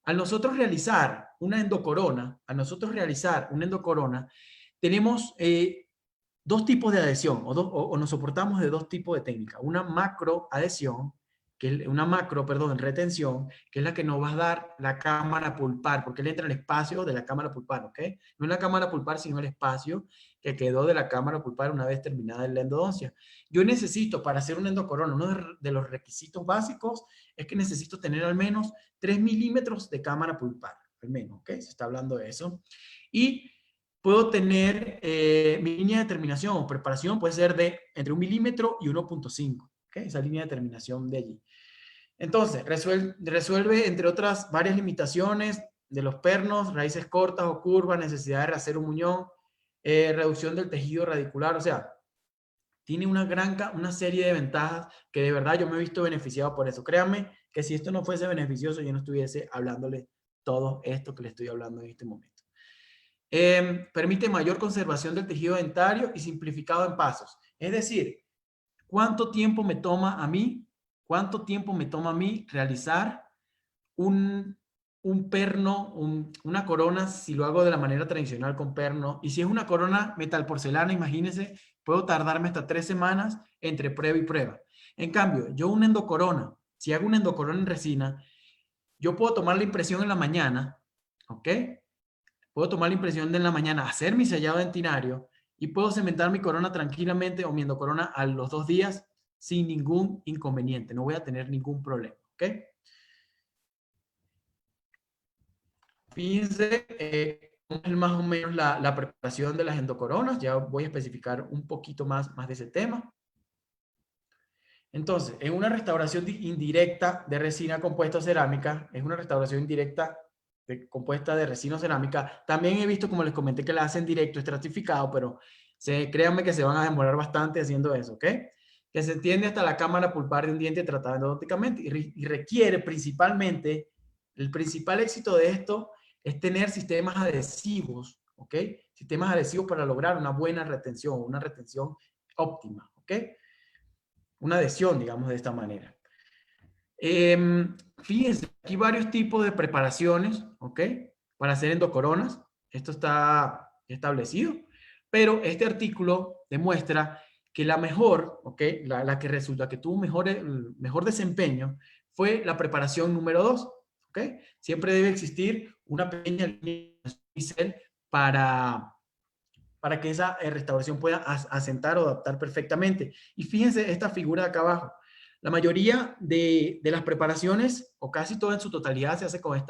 Al nosotros realizar una endocorona, tenemos dos tipos de adhesión o nos soportamos de dos tipos de técnicas. Una macro adhesión, una macro, perdón, retención, que es la que nos va a dar la cámara pulpar, porque él entra en el espacio de la cámara pulpar, ¿ok? No en la cámara pulpar, sino el espacio que quedó de la cámara pulpar una vez terminada la endodoncia. Yo necesito, para hacer una endocorona, uno de los requisitos básicos es que necesito tener al menos 3 milímetros de cámara pulpar, al menos, ¿ok? Se está hablando de eso. Y puedo tener mi línea de terminación o preparación puede ser de entre 1 milímetro y 1.5, ¿okay? Esa línea de terminación de allí. Entonces, resuelve, entre otras, varias limitaciones de los pernos, raíces cortas o curvas, necesidad de rehacer un muñón, reducción del tejido radicular, o sea, tiene una serie de ventajas que de verdad yo me he visto beneficiado por eso. Créanme que si esto no fuese beneficioso, yo no estuviese hablándole todo esto que le estoy hablando en este momento. Permite mayor conservación del tejido dentario y simplificado en pasos. Es decir, ¿cuánto tiempo me toma a mí? ¿Cuánto tiempo me toma a mí realizar un perno, una corona, si lo hago de la manera tradicional con perno? Y si es una corona metal porcelana, imagínense, puedo tardarme hasta 3 semanas entre prueba y prueba. En cambio, yo una endocorona, si hago una endocorona en resina, yo puedo tomar la impresión en la mañana, ¿ok? Puedo tomar la impresión de en la mañana, hacer mi sellado dentinario y puedo cementar mi corona tranquilamente o mi endocorona a los 2 días sin ningún inconveniente. No voy a tener ningún problema. ¿Ok? Fíjense, es más o menos la preparación de las endocoronas. Ya voy a especificar un poquito más de ese tema. Entonces, en una restauración indirecta de resina compuesta cerámica, es una restauración indirecta compuesta de resina o cerámica. También he visto, como les comenté, que la hacen directo, estratificado, pero créanme que se van a demorar bastante haciendo eso, ¿ok? Que se extiende hasta la cámara pulpar de un diente tratada endodónticamente y requiere principalmente, el principal éxito de esto es tener sistemas adhesivos, ¿ok? Sistemas adhesivos para lograr una buena retención, una retención óptima, ¿ok? Una adhesión, digamos, de esta manera. Fíjense, aquí varios tipos de preparaciones, ¿ok? Para hacer endocoronas. Esto está establecido, pero este artículo demuestra que la mejor, ¿ok? La que resulta que tuvo mejor desempeño fue la preparación número 2, ¿ok? Siempre debe existir una pequeña línea para, para que esa restauración pueda asentar o adaptar perfectamente. Y fíjense esta figura de acá abajo. La mayoría de las preparaciones, o casi toda en su totalidad, se hace con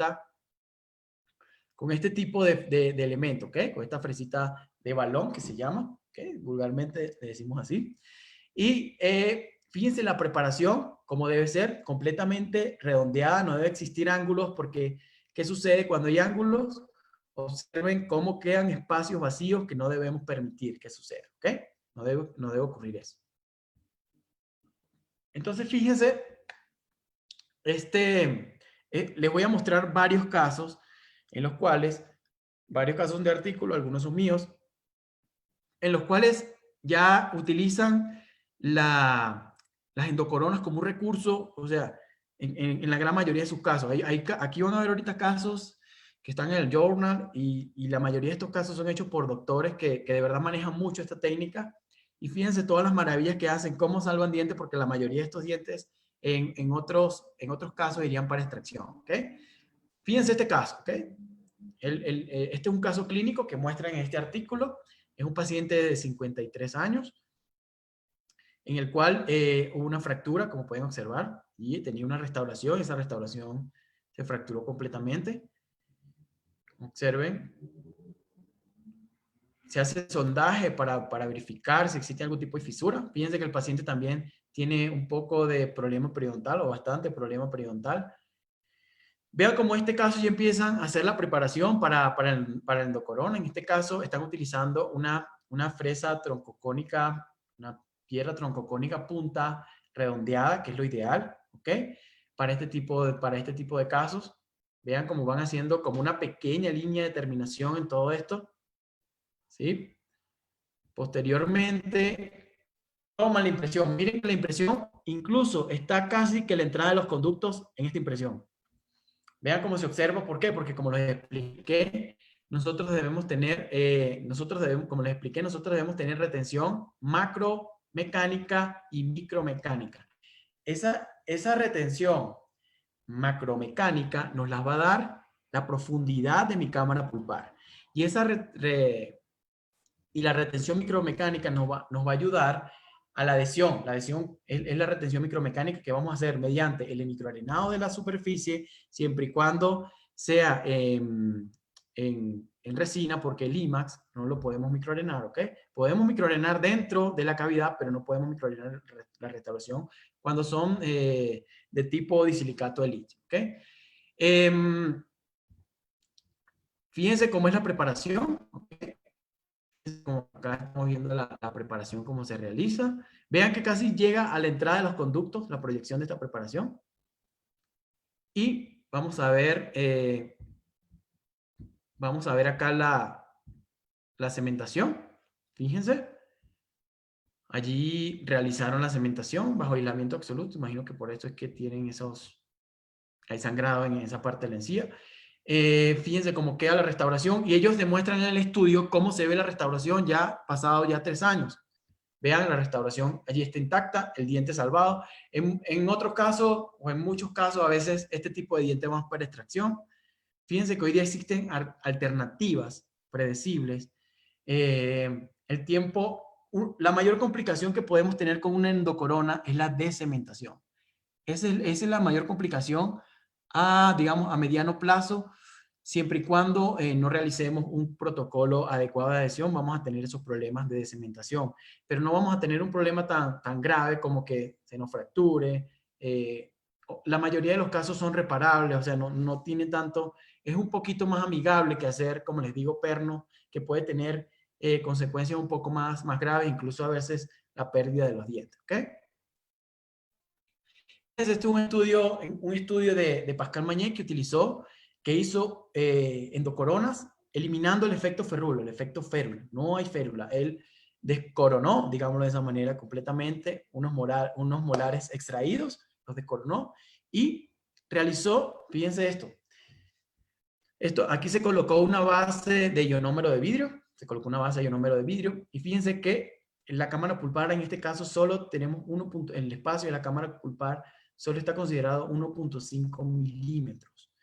este tipo de elemento, ¿ok? Con esta fresita de balón que se llama, ¿ok? Vulgarmente le decimos así. Y fíjense la preparación, como debe ser, completamente redondeada, no debe existir ángulos, porque ¿qué sucede cuando hay ángulos? Observen cómo quedan espacios vacíos que no debemos permitir que suceda, ¿ok? No debe ocurrir eso. Entonces, fíjense, les voy a mostrar varios casos en los cuales, varios casos de artículo, algunos son míos, en los cuales ya utilizan las endocoronas como un recurso, o sea, en la gran mayoría de sus casos. Aquí van a ver ahorita casos que están en el journal y la mayoría de estos casos son hechos por doctores que de verdad manejan mucho esta técnica. Y fíjense todas las maravillas que hacen, cómo salvan dientes, porque la mayoría de estos dientes en otros casos irían para extracción, ¿ok? Fíjense este caso, ¿ok? Este es un caso clínico que muestra en este artículo. Es un paciente de 53 años, en el cual hubo una fractura, como pueden observar, y tenía una restauración. Esa restauración se fracturó completamente. Observen. Se hace sondaje para verificar si existe algún tipo de fisura. Fíjense que el paciente también tiene un poco de problema periodontal o bastante problema periodontal. Vean cómo en este caso ya empiezan a hacer la preparación para el endocorona. En este caso están utilizando una fresa troncocónica, una piedra troncocónica punta redondeada, que es lo ideal, ¿ok? Para este tipo de casos. Vean cómo van haciendo como una pequeña línea de terminación en todo esto, ¿sí? Posteriormente, toman la impresión. Miren que la impresión incluso está casi que la entrada de los conductos en esta impresión. Vean cómo se observa. ¿Por qué? Porque como les expliqué, nosotros debemos tener, como les expliqué, nosotros debemos tener retención macromecánica y micromecánica. Esa retención macromecánica nos la va a dar la profundidad de mi cámara pulpar. Y la retención micromecánica nos va a ayudar a la adhesión. La adhesión es la retención micromecánica que vamos a hacer mediante el microarenado de la superficie, siempre y cuando sea en resina, porque el IMAX no lo podemos microarenar, ¿ok? Podemos microarenar dentro de la cavidad, pero no podemos microarenar la restauración cuando son de tipo disilicato de litio, ¿ok? Fíjense cómo es la preparación, ¿ok? Como acá estamos viendo la preparación, cómo se realiza. Vean que casi llega a la entrada de los conductos, la proyección de esta preparación. Y vamos a ver acá la cementación. Fíjense. Allí realizaron la cementación bajo aislamiento absoluto. Imagino que por eso es que tienen hay sangrado en esa parte de la encía. Fíjense cómo queda la restauración y ellos demuestran en el estudio cómo se ve la restauración ya pasado 3 años. Vean, la restauración allí está intacta, el diente salvado. En otros casos, o en muchos casos, a veces este tipo de diente vamos para extracción. Fíjense que hoy día existen alternativas predecibles. El tiempo, la mayor complicación que podemos tener con una endocorona es la descementación. Esa es la mayor complicación digamos, a mediano plazo. Siempre y cuando no realicemos un protocolo adecuado de adhesión, vamos a tener esos problemas de descementación. Pero no vamos a tener un problema tan grave como que se nos fracture. La mayoría de los casos son reparables, o sea, no tiene tanto, es un poquito más amigable que hacer, como les digo, perno, que puede tener consecuencias un poco más graves, incluso a veces la pérdida de los dientes, ¿ok? Este es un estudio de Pascal Mañé que hizo endocoronas eliminando el efecto ferrulo, el efecto férula. No hay férula. Él descoronó, digámoslo de esa manera, completamente unos molares extraídos, los descoronó y realizó, fíjense aquí se colocó una base de ionómero de vidrio, y fíjense que en la cámara pulpar, en este caso, solo tenemos el espacio de la cámara pulpar solo está considerado 1.5 milímetros.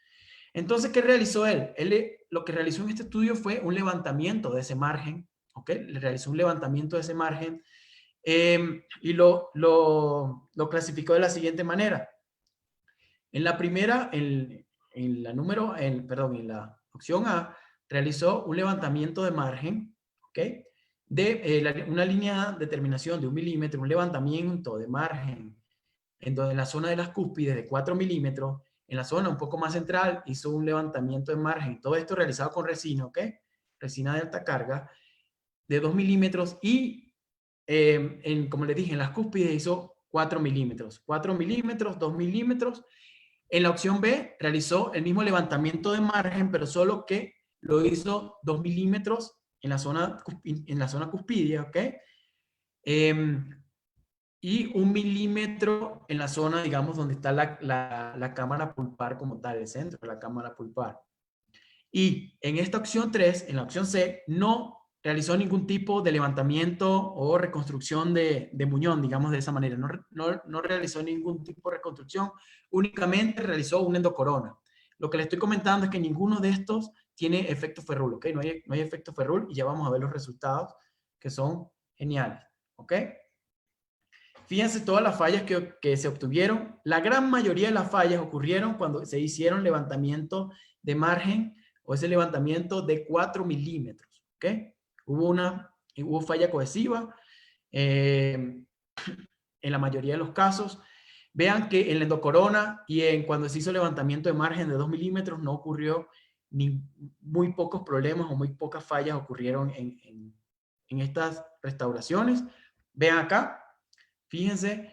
Entonces, ¿qué realizó él? Lo que realizó en este estudio fue un levantamiento de ese margen, ¿ok? Le realizó un levantamiento de ese margen y lo clasificó de la siguiente manera. En la primera, en la opción A, realizó un levantamiento de margen, ¿ok? De una línea de determinación de 1 milímetro, un levantamiento de margen en la zona de las cúspides de 4 milímetros, en la zona un poco más central hizo un levantamiento de margen, todo esto realizado con resina, ¿ok? Resina de alta carga de 2 milímetros y, como les dije, en las cúspides hizo 4 milímetros, 4 milímetros, 2 milímetros. En la opción B realizó el mismo levantamiento de margen, pero solo que lo hizo 2 milímetros en la zona cuspidia, ¿ok? Y 1 milímetro en la zona, digamos, donde está la cámara pulpar como tal, el centro de la cámara pulpar. Y en esta opción 3, en la opción C, no realizó ningún tipo de levantamiento o reconstrucción de muñón, digamos de esa manera. No realizó ningún tipo de reconstrucción, únicamente realizó una endocorona. Lo que le estoy comentando es que ninguno de estos tiene efecto Ferrul, ¿ok? No hay efecto Ferrul y ya vamos a ver los resultados que son geniales, ¿ok? Fíjense todas las fallas que se obtuvieron. La gran mayoría de las fallas ocurrieron cuando se hicieron levantamiento de margen o ese levantamiento de 4 milímetros. ¿Ok? Hubo falla cohesiva en la mayoría de los casos. Vean que en la endocorona y cuando se hizo levantamiento de margen de 2 milímetros no ocurrió muy pocos problemas o muy pocas fallas ocurrieron en estas restauraciones. Vean acá. Fíjense,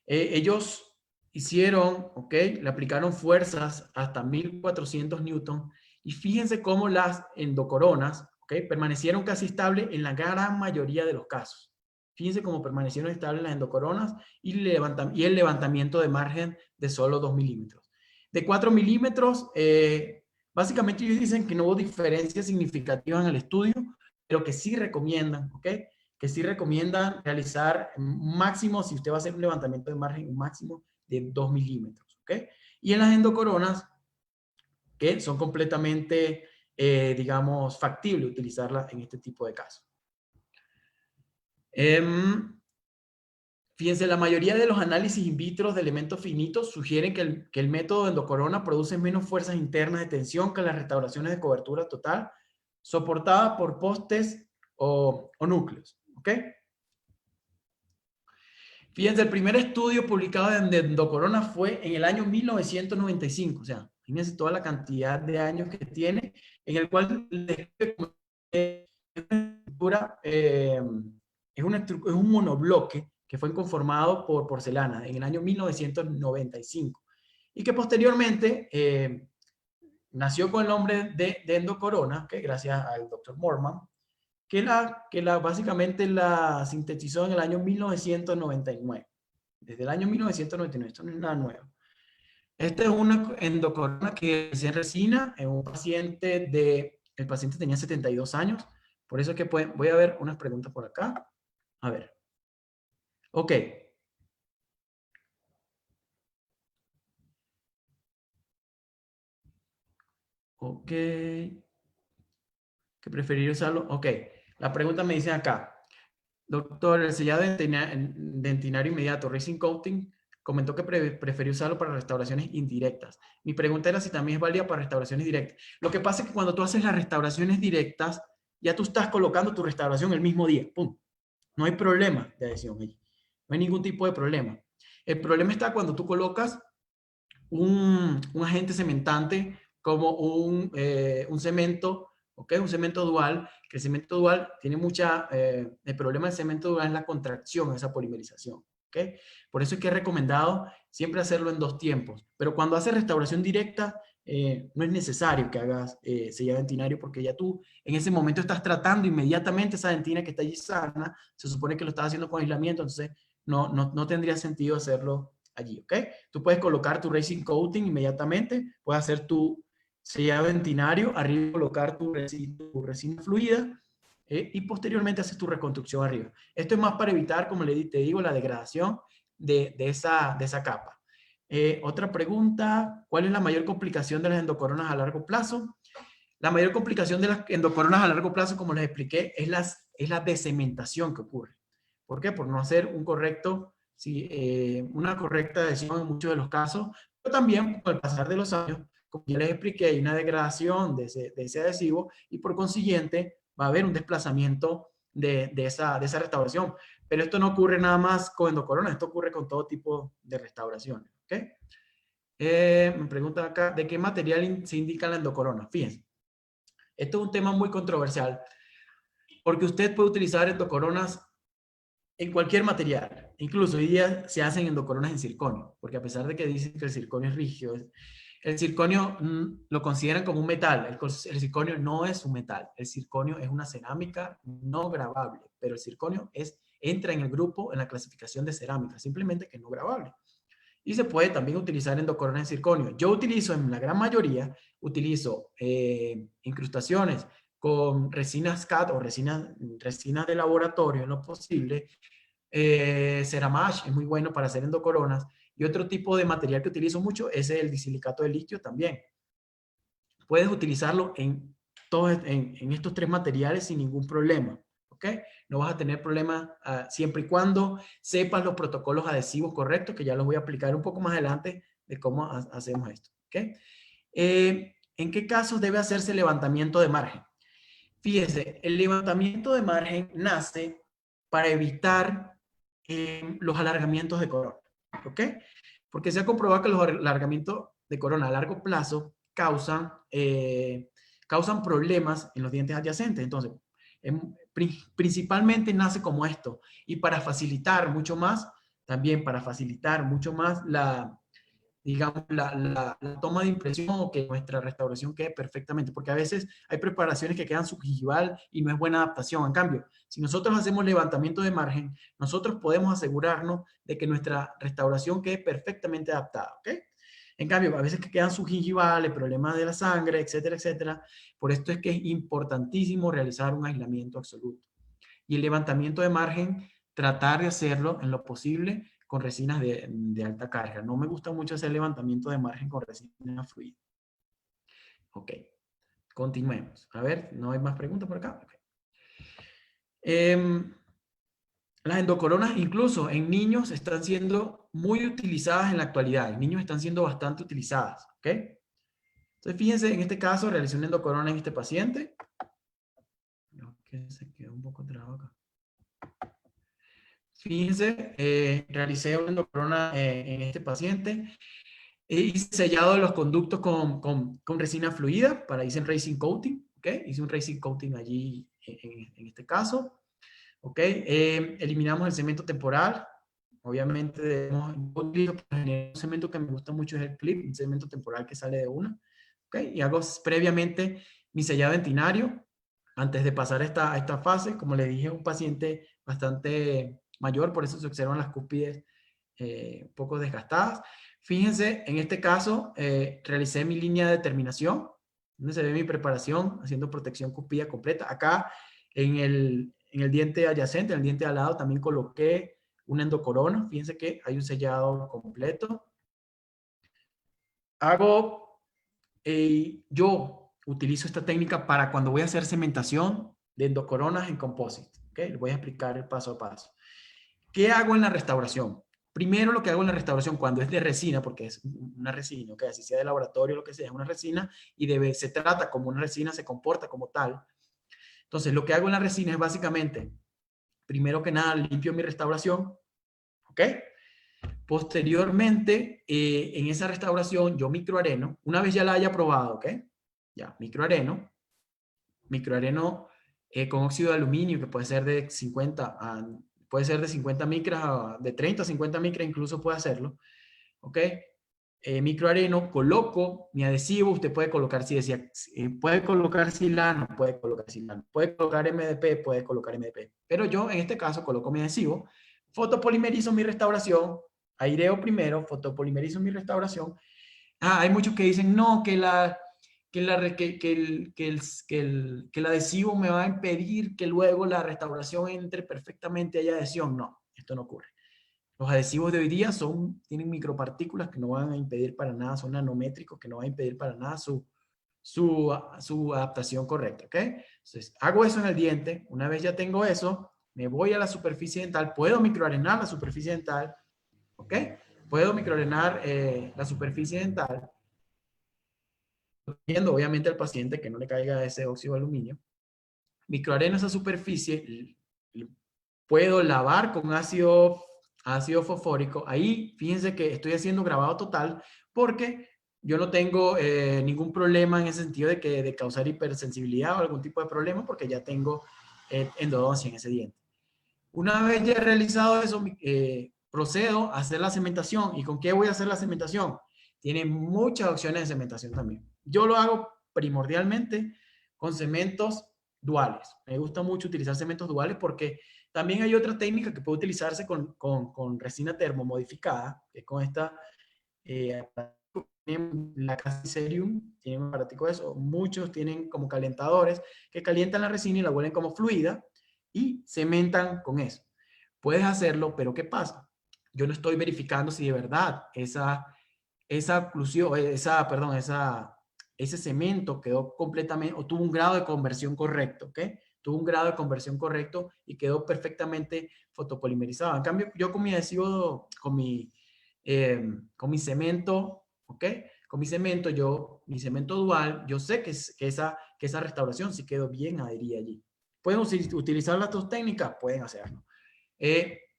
ellos hicieron, ¿ok? Le aplicaron fuerzas hasta 1400 newton y fíjense cómo las endocoronas, ¿ok? Permanecieron casi estables en la gran mayoría de los casos. Fíjense cómo permanecieron estables las endocoronas y el levantamiento de margen de solo 2 milímetros. De 4 milímetros, básicamente ellos dicen que no hubo diferencias significativas en el estudio, pero que sí recomiendan, ¿ok? Que sí recomiendan realizar un máximo, si usted va a hacer un levantamiento de margen, un máximo de 2 milímetros, ¿ok? Y en las endocoronas, que son completamente, digamos, factible utilizarlas en este tipo de casos. Fíjense, la mayoría de los análisis in vitro de elementos finitos sugieren que el método de endocorona produce menos fuerzas internas de tensión que las restauraciones de cobertura total soportadas por postes o núcleos, ¿ok? Fíjense, el primer estudio publicado de endocorona fue en el año 1995, o sea, fíjense toda la cantidad de años que tiene, en el cual es un monobloque que fue conformado por porcelana en el año 1995 y que posteriormente nació con el nombre de endocorona, que gracias al doctor Morman, básicamente la sintetizó en el año 1999. Desde el año 1999, esto no es nada nuevo. Esta es una endocorona que es en resina en un paciente el paciente tenía 72 años, por eso es que voy a ver unas preguntas por acá. A ver. Ok. Ok. ¿Qué preferiría usarlo? Ok. La pregunta me dice acá. Doctor, el sellado dentinario inmediato, resin coating, comentó que prefirió usarlo para restauraciones indirectas. Mi pregunta era si también es válida para restauraciones directas. Lo que pasa es que cuando tú haces las restauraciones directas, ya tú estás colocando tu restauración el mismo día. ¡Pum! No hay problema de adhesión allí. No hay ningún tipo de problema. El problema está cuando tú colocas un agente cementante como un cemento, ¿ok? Un cemento dual, que el cemento dual tiene el problema del cemento dual es la contracción, esa polimerización, ¿ok? Por eso es que es recomendado siempre hacerlo en 2 tiempos, pero cuando haces restauración directa, no es necesario que hagas sellado dentinario porque ya tú en ese momento estás tratando inmediatamente esa dentina que está allí sana, se supone que lo estás haciendo con aislamiento, entonces no tendría sentido hacerlo allí, ¿ok? Tú puedes colocar tu resin coating inmediatamente, puedes hacer tu sellado dentinario, arriba colocar tu resina fluida y posteriormente haces tu reconstrucción arriba. Esto es más para evitar, como te digo, la degradación de esa capa. Otra pregunta, ¿cuál es la mayor complicación de las endocoronas a largo plazo? La mayor complicación de las endocoronas a largo plazo, como les expliqué, es la decementación que ocurre. ¿Por qué? Por no hacer una correcta adhesión en muchos de los casos, pero también con el pasar de los años, como ya les expliqué, hay una degradación de ese adhesivo y por consiguiente va a haber un desplazamiento de esa restauración. Pero esto no ocurre nada más con endocoronas, esto ocurre con todo tipo de restauraciones. ¿Okay? Me preguntan acá, ¿de qué material se indica la endocorona? Fíjense, esto es un tema muy controversial, porque usted puede utilizar endocoronas en cualquier material. Incluso hoy día se hacen endocoronas en circonio, porque a pesar de que dicen que el circonio es rígido, el circonio lo consideran como un metal. El circonio no es un metal. El circonio es una cerámica no gravable, pero el circonio entra en el grupo, en la clasificación de cerámica, simplemente que no gravable. Y se puede también utilizar endocoronas en circonio. Yo utilizo, en la gran mayoría, utilizo incrustaciones con resinas CAD o resinas de laboratorio en lo posible. Ceramash es muy bueno para hacer endocoronas. Y otro tipo de material que utilizo mucho es el disilicato de litio también. Puedes utilizarlo en estos tres materiales sin ningún problema. ¿Ok? No vas a tener problemas siempre y cuando sepas los protocolos adhesivos correctos, que ya los voy a aplicar un poco más adelante de cómo hacemos esto. ¿Ok? ¿En qué casos debe hacerse levantamiento de margen? Fíjese, el levantamiento de margen nace para evitar los alargamientos de corona. ¿Ok? Porque se ha comprobado que los alargamientos de corona a largo plazo causan problemas en los dientes adyacentes. Entonces, principalmente nace como esto. Y para facilitar mucho más, también para facilitar mucho más digamos, la toma de impresión o que nuestra restauración quede perfectamente, porque a veces hay preparaciones que quedan subgingival y no es buena adaptación. En cambio, si nosotros hacemos levantamiento de margen, nosotros podemos asegurarnos de que nuestra restauración quede perfectamente adaptada, ¿ok? En cambio, a veces que quedan subgingivales, problemas de la sangre, etcétera, etcétera. Por esto es que es importantísimo realizar un aislamiento absoluto. Y el levantamiento de margen, tratar de hacerlo en lo posible con resinas de alta carga. No me gusta mucho hacer levantamiento de margen con resina fluida. Ok, continuemos. A ver, ¿no hay más preguntas por acá? Okay. Las endocoronas incluso en niños están siendo muy utilizadas en la actualidad. En niños están siendo bastante utilizadas. ¿Ok? Entonces, fíjense, en este caso realicé una endocorona en este paciente. Ok, se quedó un poco trabado acá. Fíjense, realicé una endocorona en este paciente. Hice sellado de los conductos con resina fluida para hice un racing coating. ¿Ok? Hice un racing coating allí en este caso. ¿Ok? Eliminamos el cemento temporal. Obviamente, un cemento que me gusta mucho es el clip, un cemento temporal que sale de una. ¿Ok? Y hago previamente mi sellado dentinario antes de pasar a esta fase. Como le dije, un paciente bastante mayor, por eso se observan las cúspides un poco desgastadas. Fíjense, en este caso, realicé mi línea de terminación, donde se ve mi preparación haciendo protección cúspida completa. Acá, en el diente adyacente, en el diente al lado, también coloqué una endocorona. Fíjense que hay un sellado completo. Yo utilizo esta técnica para cuando voy a hacer cementación de endocoronas en composite. ¿Okay? Les voy a explicar el paso a paso. ¿Qué hago en la restauración? Primero lo que hago en la restauración cuando es de resina, porque es una resina, que así sea de laboratorio, lo que sea, es una resina y se trata como una resina, se comporta como tal. Entonces, lo que hago en la resina es básicamente, primero que nada, limpio mi restauración, ¿ok? Posteriormente, en esa restauración, yo microareno, una vez ya la haya probado, ¿ok? Ya, microareno con óxido de aluminio, que puede ser de 50 micras, de 30 a 50 micras incluso puede hacerlo, ¿ok? Microareno, coloco mi adhesivo, usted puede colocar, si decía, puede colocar silano, puede colocar silano, puede colocar MDP, puede colocar MDP, pero yo en este caso coloco mi adhesivo, fotopolimerizo mi restauración, aireo primero, fotopolimerizo mi restauración. Hay muchos que dicen, no, que que el adhesivo me va a impedir que luego la restauración entre perfectamente, haya adhesión. No, esto no ocurre. Los adhesivos de hoy día tienen micropartículas que no van a impedir para nada, son nanométricos, que no van a impedir para nada su adaptación correcta, ¿ok? Entonces, hago eso en el diente. Una vez ya tengo eso, me voy a la superficie dental, puedo microarenar la superficie dental, ¿ok? Puedo microarenar la superficie dental, viendo obviamente al paciente que no le caiga ese óxido de aluminio. Microareno esa superficie, puedo lavar con ácido fosfórico. Ahí, fíjense que estoy haciendo grabado total porque yo no tengo ningún problema en ese sentido de causar hipersensibilidad o algún tipo de problema porque ya tengo endodoncia en ese diente. Una vez ya he realizado eso, procedo a hacer la cementación. ¿Y con qué voy a hacer la cementación? Tiene muchas opciones de cementación también. Yo lo hago primordialmente con cementos duales. Me gusta mucho utilizar cementos duales porque también hay otra técnica que puede utilizarse con resina termomodificada, que es con esta, la Casicerium, tiene un aparatico de eso. Muchos tienen como calentadores que calientan la resina y la vuelven como fluida y cementan con eso. Puedes hacerlo, pero ¿qué pasa? Yo no estoy verificando si de verdad esa oclusión, ese cemento quedó completamente, o tuvo un grado de conversión correcto, ¿ok? Tuvo un grado de conversión correcto y quedó perfectamente fotopolimerizado. En cambio, yo con mi adhesivo, con mi cemento, ¿ok? Con mi cemento, mi cemento dual, yo sé que esa restauración sí quedó bien adherida allí. ¿Pueden utilizar las dos técnicas? Pueden hacerlo.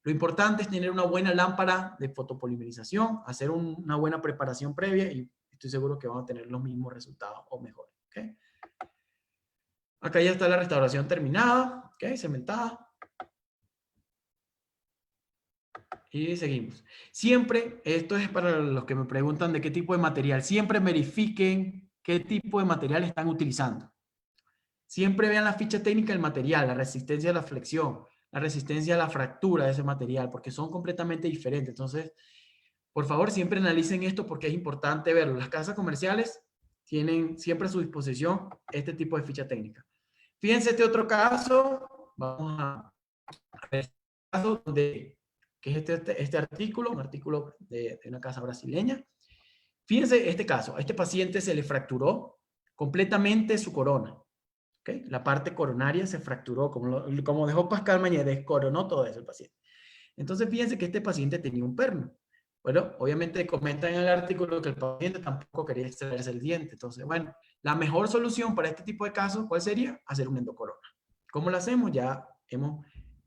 Lo importante es tener una buena lámpara de fotopolimerización, hacer una buena preparación previa y estoy seguro que van a tener los mismos resultados o mejores. ¿Okay? Acá ya está la restauración terminada, ¿okay? Cementada. Y seguimos. Siempre, esto es para los que me preguntan de qué tipo de material, siempre verifiquen qué tipo de material están utilizando. Siempre vean la ficha técnica del material, la resistencia a la flexión, la resistencia a la fractura de ese material, porque son completamente diferentes. Entonces, por favor, siempre analicen esto porque es importante verlo. Las casas comerciales tienen siempre a su disposición este tipo de ficha técnica. Fíjense este otro caso. Vamos a ver este caso que es este artículo, un artículo de una casa brasileña. Fíjense este caso. A este paciente se le fracturó completamente su corona. ¿Okay? La parte coronaria se fracturó, como dejó Pascal Mañé, descoronó todo eso el paciente. Entonces, fíjense que este paciente tenía un perno. Bueno, obviamente comentan en el artículo que el paciente tampoco quería extraerse el diente. Entonces, bueno, la mejor solución para este tipo de casos, ¿cuál sería? Hacer una endocorona. ¿Cómo lo hacemos? Ya hemos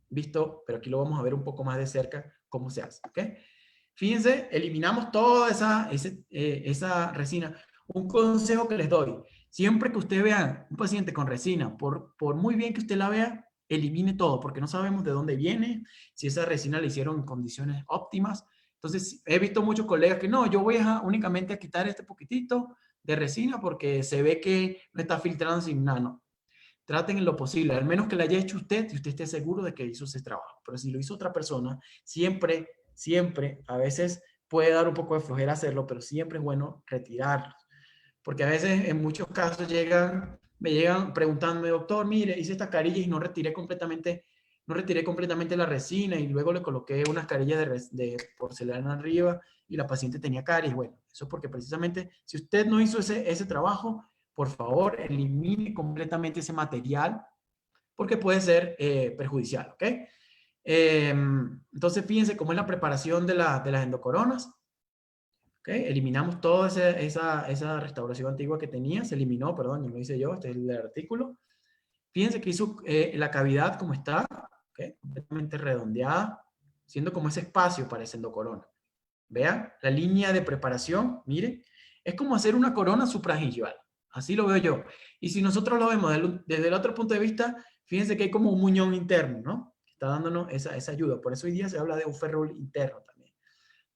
visto, pero aquí lo vamos a ver un poco más de cerca, cómo se hace. ¿Okay? Fíjense, eliminamos toda esa resina. Un consejo que les doy, siempre que usted vea un paciente con resina, por muy bien que usted la vea, elimine todo, porque no sabemos de dónde viene, si esa resina la hicieron en condiciones óptimas. Entonces, he visto muchos colegas que no, yo voy únicamente a quitar este poquitito de resina porque se ve que no está filtrando sin nada. No. Traten en lo posible, al menos que la haya hecho usted y usted esté seguro de que hizo ese trabajo. Pero si lo hizo otra persona, siempre, a veces puede dar un poco de flojera hacerlo, pero siempre es bueno retirarlo. Porque a veces, en muchos casos, me llegan preguntándome, doctor, mire, hice esta carilla y no retiré completamente la resina y luego le coloqué unas carillas de porcelana arriba y la paciente tenía caries. Bueno, eso es porque precisamente, si usted no hizo ese trabajo, por favor, elimine completamente ese material porque puede ser perjudicial, ¿ok? Entonces, fíjense cómo es la preparación de las endocoronas. ¿Okay? Eliminamos toda esa restauración antigua que tenía, se eliminó, perdón, no lo hice yo, este es el artículo. Fíjense que hizo la cavidad como está, ¿okay? Completamente redondeada, siendo como ese espacio para esa endocorona. Vean, la línea de preparación, miren, es como hacer una corona supragingival, así lo veo yo. Y si nosotros lo vemos desde el otro punto de vista, fíjense que hay como un muñón interno, ¿no? Está dándonos esa ayuda, por eso hoy día se habla de un ferrule interno también.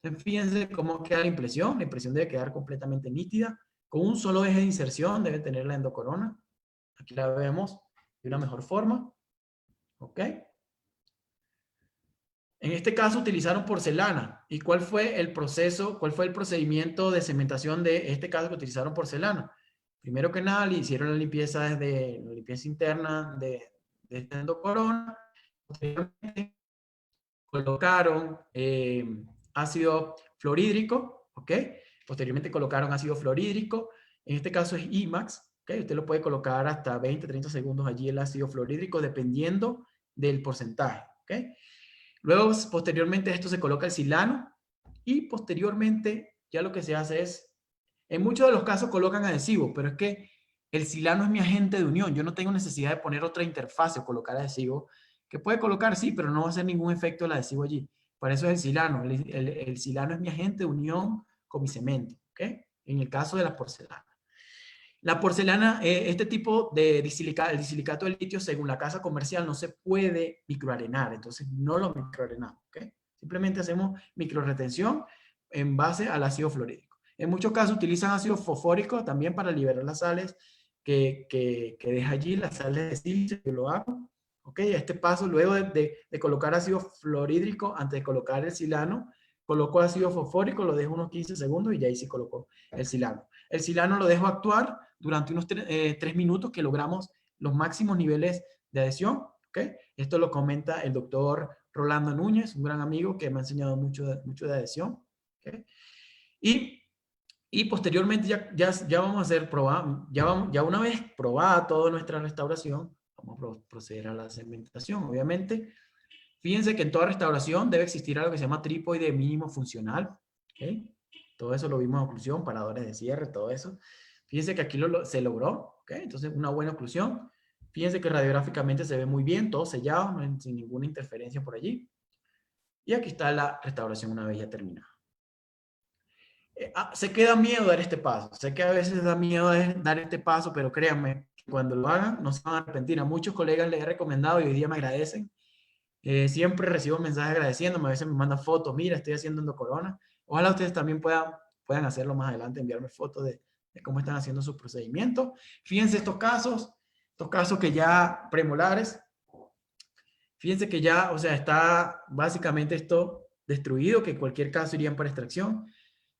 Entonces, fíjense cómo queda la impresión debe quedar completamente nítida, con un solo eje de inserción debe tener la endocorona, aquí la vemos de una mejor forma, ¿ok? En este caso utilizaron porcelana. ¿Y cuál fue el procedimiento de cementación de este caso que utilizaron porcelana? Primero que nada, le hicieron la limpieza desde la limpieza interna de este endocorona. Posteriormente, colocaron ácido fluorhídrico, ¿ok? Posteriormente colocaron ácido fluorhídrico. En este caso es IMAX, ¿ok? Usted lo puede colocar hasta 20, 30 segundos allí el ácido fluorhídrico, dependiendo del porcentaje, ¿ok? Luego, posteriormente a esto se coloca el silano y posteriormente ya lo que se hace es, en muchos de los casos colocan adhesivo, pero es que el silano es mi agente de unión. Yo no tengo necesidad de poner otra interfase o colocar adhesivo, que puede colocar, sí, pero no va a hacer ningún efecto el adhesivo allí. Para eso es el silano. El silano es mi agente de unión con mi cemento, ¿ok? En el caso de la porcelana. La porcelana, este tipo de el disilicato de litio, según la casa comercial, no se puede microarenar, entonces no lo microarenamos, ¿ok? Simplemente hacemos microretención en base al ácido fluorhídrico. En muchos casos utilizan ácido fosfórico también para liberar las sales que deja allí, las sales de silicio, yo lo hago. ¿Ok? Este paso, luego de colocar ácido fluorhídrico, antes de colocar el silano, coloco ácido fosfórico, lo dejo unos 15 segundos y ya ahí sí coloco el silano. El silano lo dejo actuar durante unos 3 minutos que logramos los máximos niveles de adhesión. ¿Okay? Esto lo comenta el doctor Rolando Núñez, un gran amigo que me ha enseñado mucho de adhesión. ¿Okay? Y posteriormente ya vamos a hacer ya una vez probada toda nuestra restauración, vamos a proceder a la cementación, obviamente. Fíjense que en toda restauración debe existir algo que se llama trípode mínimo funcional. ¿Okay? Todo eso lo vimos en oclusión, paradores de cierre, todo eso. Fíjense que aquí se logró. ¿Okay? Entonces, una buena oclusión. Fíjense que radiográficamente se ve muy bien, todo sellado, sin ninguna interferencia por allí. Y aquí está la restauración una vez ya terminada. Sé que da miedo dar este paso. Sé que a veces da miedo dar este paso, pero créanme, cuando lo hagan no se van a arrepentir. A muchos colegas les he recomendado y hoy día me agradecen. Siempre recibo mensajes agradeciéndome, a veces me mandan fotos, mira, estoy haciendo endocorona. Ojalá ustedes también puedan hacerlo más adelante, enviarme fotos de cómo están haciendo sus procedimientos. Fíjense estos casos que ya premolares, fíjense que ya, o sea, está básicamente esto destruido, que en cualquier caso irían para extracción.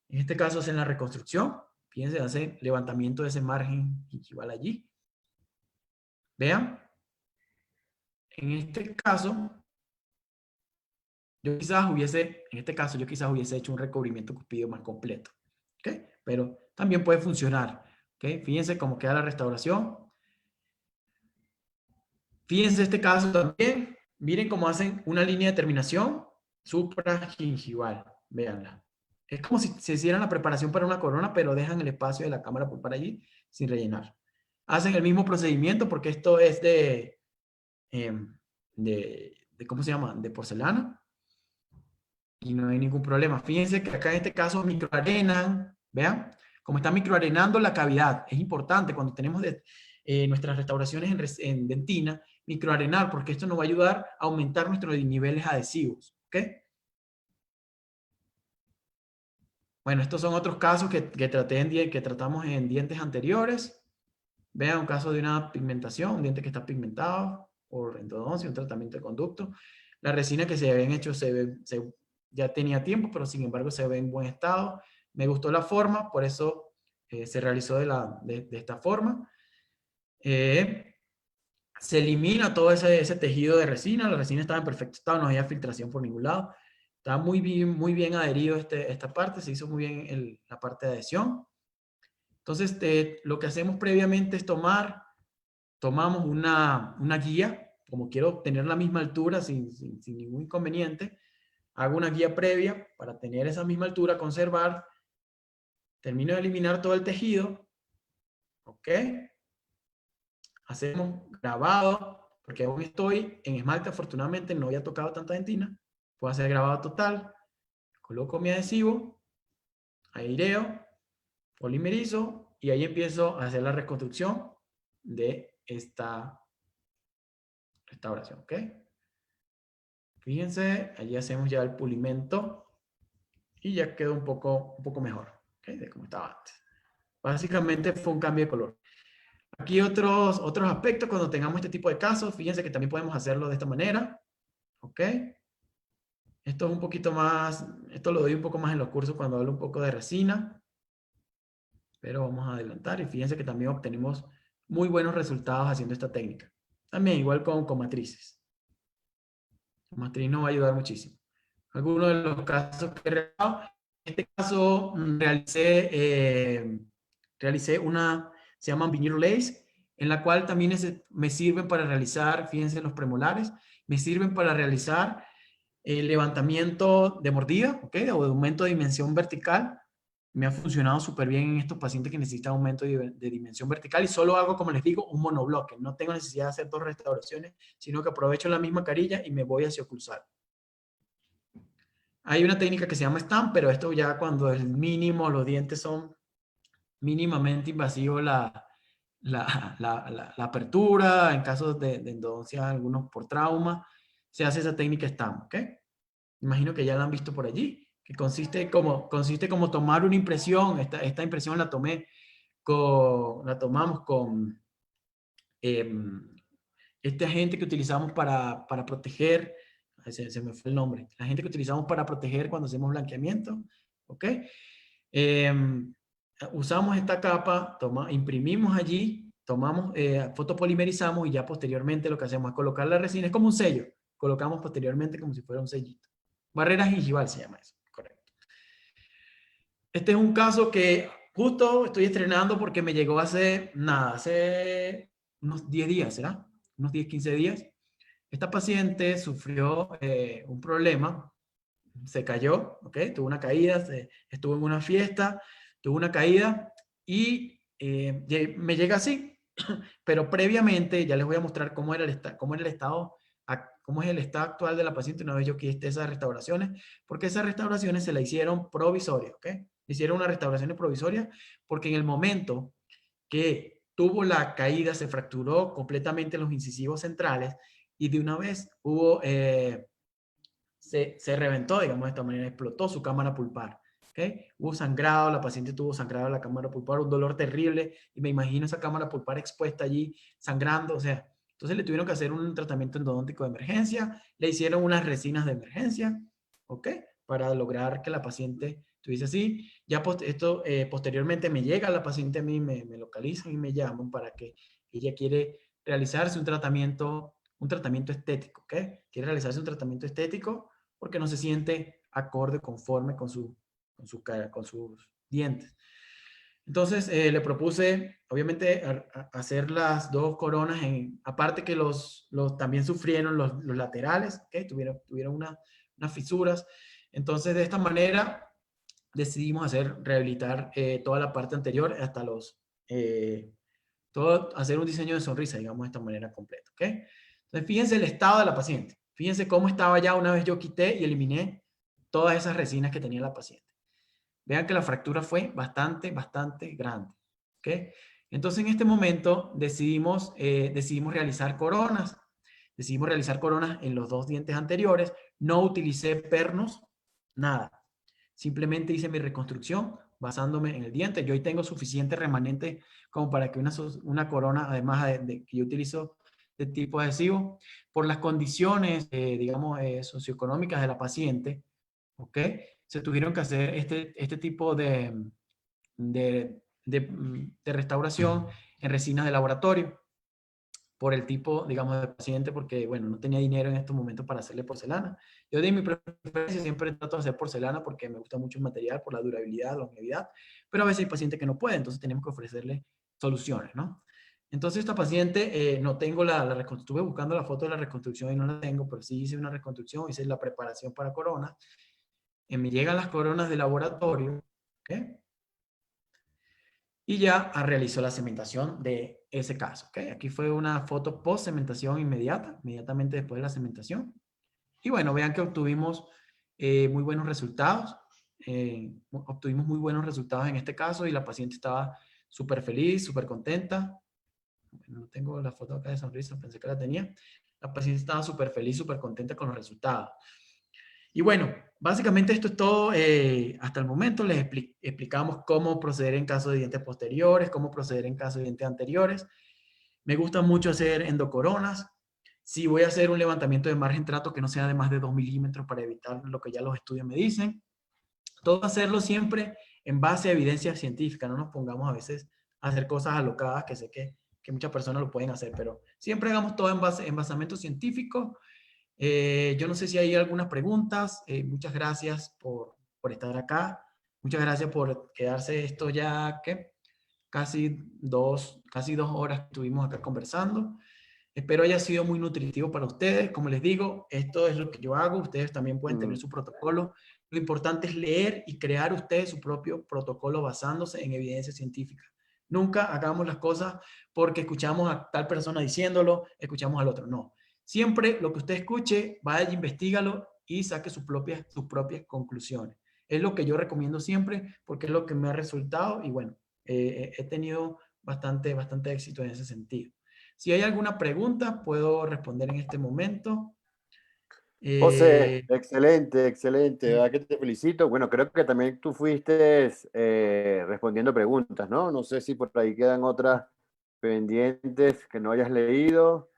En este caso hacen la reconstrucción, fíjense, hacen levantamiento de ese margen gingival allí. Vean, en este caso, en este caso, yo quizás hubiese hecho un recubrimiento cuspido más completo. ¿Ok? Pero también puede funcionar. ¿Ok? Fíjense cómo queda la restauración. Fíjense este caso también. Miren cómo hacen una línea de terminación supragingival. Véanla. Es como si se hicieran la preparación para una corona, pero dejan el espacio de la cámara por para allí sin rellenar. Hacen el mismo procedimiento porque esto es ¿cómo se llama? De porcelana. Y no hay ningún problema. Fíjense que acá en este caso microarenan, vean, como está microarenando la cavidad. Es importante cuando tenemos nuestras restauraciones en dentina, microarenar, porque esto nos va a ayudar a aumentar nuestros niveles adhesivos. ¿Ok? Bueno, estos son otros casos que tratamos en dientes anteriores. Vean un caso de una pigmentación, un diente que está pigmentado por endodoncia, un tratamiento de conducto. La resina que se habían hecho ya tenía tiempo, pero sin embargo se ve en buen estado. Me gustó la forma, por eso se realizó de esta forma. Se elimina todo ese tejido de resina. La resina estaba en perfecto estado, no había filtración por ningún lado. Estaba muy bien adherido esta parte, se hizo muy bien la parte de adhesión. Entonces, lo que hacemos previamente es tomamos una guía, como quiero tener la misma altura sin ningún inconveniente, hago una guía previa para tener esa misma altura, conservar, termino de eliminar todo el tejido, ¿ok? Hacemos grabado, porque aún estoy en esmalte, afortunadamente no había tocado tanta dentina, puedo hacer grabado total, coloco mi adhesivo, aireo, polimerizo y ahí empiezo a hacer la reconstrucción de esta restauración, ¿ok? Fíjense, allí hacemos ya el pulimento y ya quedó un poco mejor, ¿ok? De como estaba antes. Básicamente fue un cambio de color. Aquí otros aspectos cuando tengamos este tipo de casos, fíjense que también podemos hacerlo de esta manera, ¿ok? Esto es un poquito más, esto lo doy un poco más en los cursos cuando hablo un poco de resina. Pero vamos a adelantar y fíjense que también obtenemos muy buenos resultados haciendo esta técnica. También igual con matrices. La matriz nos va a ayudar muchísimo. Algunos de los casos que he realizado, en este caso realicé una, se llama veneer lace, en la cual también me sirven para realizar, fíjense los premolares, me sirven para realizar el levantamiento de mordida, ¿ok? O de aumento de dimensión vertical. Me ha funcionado súper bien en estos pacientes que necesitan aumento de dimensión vertical y solo hago, como les digo, un monobloque. No tengo necesidad de hacer dos restauraciones, sino que aprovecho la misma carilla y me voy hacia oclusal. Hay una técnica que se llama stamp, pero esto ya cuando es mínimo, los dientes son mínimamente invasivos, la apertura, en casos de endodoncia, algunos por trauma, se hace esa técnica stamp, ¿ok? Imagino que ya la han visto por allí, que consiste como tomar una impresión. Esta impresión la tomamos con este agente que utilizamos para proteger, se me fue el nombre, la agente que utilizamos para proteger cuando hacemos blanqueamiento, ¿ok? Usamos esta capa, imprimimos allí, tomamos, fotopolimerizamos y ya posteriormente lo que hacemos es colocar la resina, es como un sello, colocamos posteriormente como si fuera un sellito. Barrera gingival se llama eso, correcto. Este es un caso que justo estoy estrenando porque me llegó hace unos 10 días, ¿será? Unos 10, 15 días. Esta paciente sufrió un problema, se cayó, ¿ok? Tuvo una caída, estuvo en una fiesta, tuvo una caída y me llega así. Pero previamente ya les voy a mostrar cómo era cómo es el estado actual de la paciente una vez yo quité esas restauraciones, porque esas restauraciones se la hicieron provisorias, ¿ok? Hicieron unas restauraciones provisorias porque en el momento que tuvo la caída se fracturó completamente los incisivos centrales y de una vez se reventó, digamos de esta manera, explotó su cámara pulpar. ¿Okay? Hubo sangrado, la paciente tuvo sangrado en la cámara pulpar, un dolor terrible, y me imagino esa cámara pulpar expuesta allí, sangrando, o sea, entonces le tuvieron que hacer un tratamiento endodóntico de emergencia, le hicieron unas resinas de emergencia, ¿ok? Para lograr que la paciente estuviese así. Ya posteriormente me llega la paciente a mí, me localizan y me llaman para que ella quiere realizarse un tratamiento estético, ¿ok? Quiere realizarse un tratamiento estético porque no se siente acorde, conforme con sus dientes. Entonces le propuse, obviamente, hacer las dos coronas, aparte que también sufrieron los laterales, ¿okay? Tuvieron unas fisuras. Entonces, de esta manera, decidimos rehabilitar toda la parte anterior hasta hacer un diseño de sonrisa, digamos, de esta manera completa, ¿ok? Entonces, fíjense el estado de la paciente. Fíjense cómo estaba ya una vez yo quité y eliminé todas esas resinas que tenía la paciente. Vean que la fractura fue bastante, bastante grande. ¿Ok? Entonces, en este momento decidimos realizar coronas. Decidimos realizar coronas en los dos dientes anteriores. No utilicé pernos, nada. Simplemente hice mi reconstrucción basándome en el diente. Yo hoy tengo suficiente remanente como para que una corona, además de que yo utilizo de tipo adhesivo, por las condiciones, digamos, socioeconómicas de la paciente, ¿ok? Se tuvieron que hacer este tipo de restauración en resinas de laboratorio por el tipo, digamos, de paciente, porque, bueno, no tenía dinero en estos momentos para hacerle porcelana. Yo de mi preferencia siempre trato de hacer porcelana porque me gusta mucho el material, por la durabilidad, la longevidad, pero a veces hay pacientes que no pueden, entonces tenemos que ofrecerle soluciones, ¿no? Entonces esta paciente, no tengo estuve buscando la foto de la reconstrucción y no la tengo, pero sí hice una reconstrucción, hice la preparación para corona. Me llegan las coronas de laboratorio, ¿ok? Y ya realizó la cementación de ese caso, ¿ok? Aquí fue una foto post cementación inmediatamente después de la cementación. Y bueno, vean que obtuvimos muy buenos resultados. Obtuvimos muy buenos resultados en este caso y la paciente estaba súper feliz, súper contenta. Bueno, no tengo la foto acá de sonrisa, pensé que la tenía. La paciente estaba súper feliz, súper contenta con los resultados. Y bueno, básicamente esto es todo. Hasta el momento les explicamos cómo proceder en caso de dientes posteriores, cómo proceder en caso de dientes anteriores. Me gusta mucho hacer endocoronas. Si voy a hacer un levantamiento de margen, trato que no sea de más de 2 milímetros para evitar lo que ya los estudios me dicen. Todo hacerlo siempre en base a evidencia científica. No nos pongamos a veces a hacer cosas alocadas que sé que muchas personas lo pueden hacer, pero siempre hagamos todo en basamento científico. Yo no sé si hay algunas preguntas. Muchas gracias por estar acá. Muchas gracias por quedarse esto ya, ¿qué? Casi dos horas que estuvimos acá conversando. Espero haya sido muy nutritivo para ustedes. Como les digo, esto es lo que yo hago. Ustedes también pueden tener su protocolo. Lo importante es leer y crear ustedes su propio protocolo basándose en evidencia científica. Nunca hagamos las cosas porque escuchamos a tal persona diciéndolo, escuchamos al otro. No. Siempre lo que usted escuche, vaya, investígalo y saque sus propias conclusiones. Es lo que yo recomiendo siempre porque es lo que me ha resultado y bueno, he tenido bastante éxito en ese sentido. Si hay alguna pregunta, puedo responder en este momento. José, excelente, excelente, ¿verdad que te felicito? Bueno, creo que también tú fuiste respondiendo preguntas, ¿no? No sé si por ahí quedan otras pendientes que no hayas leído.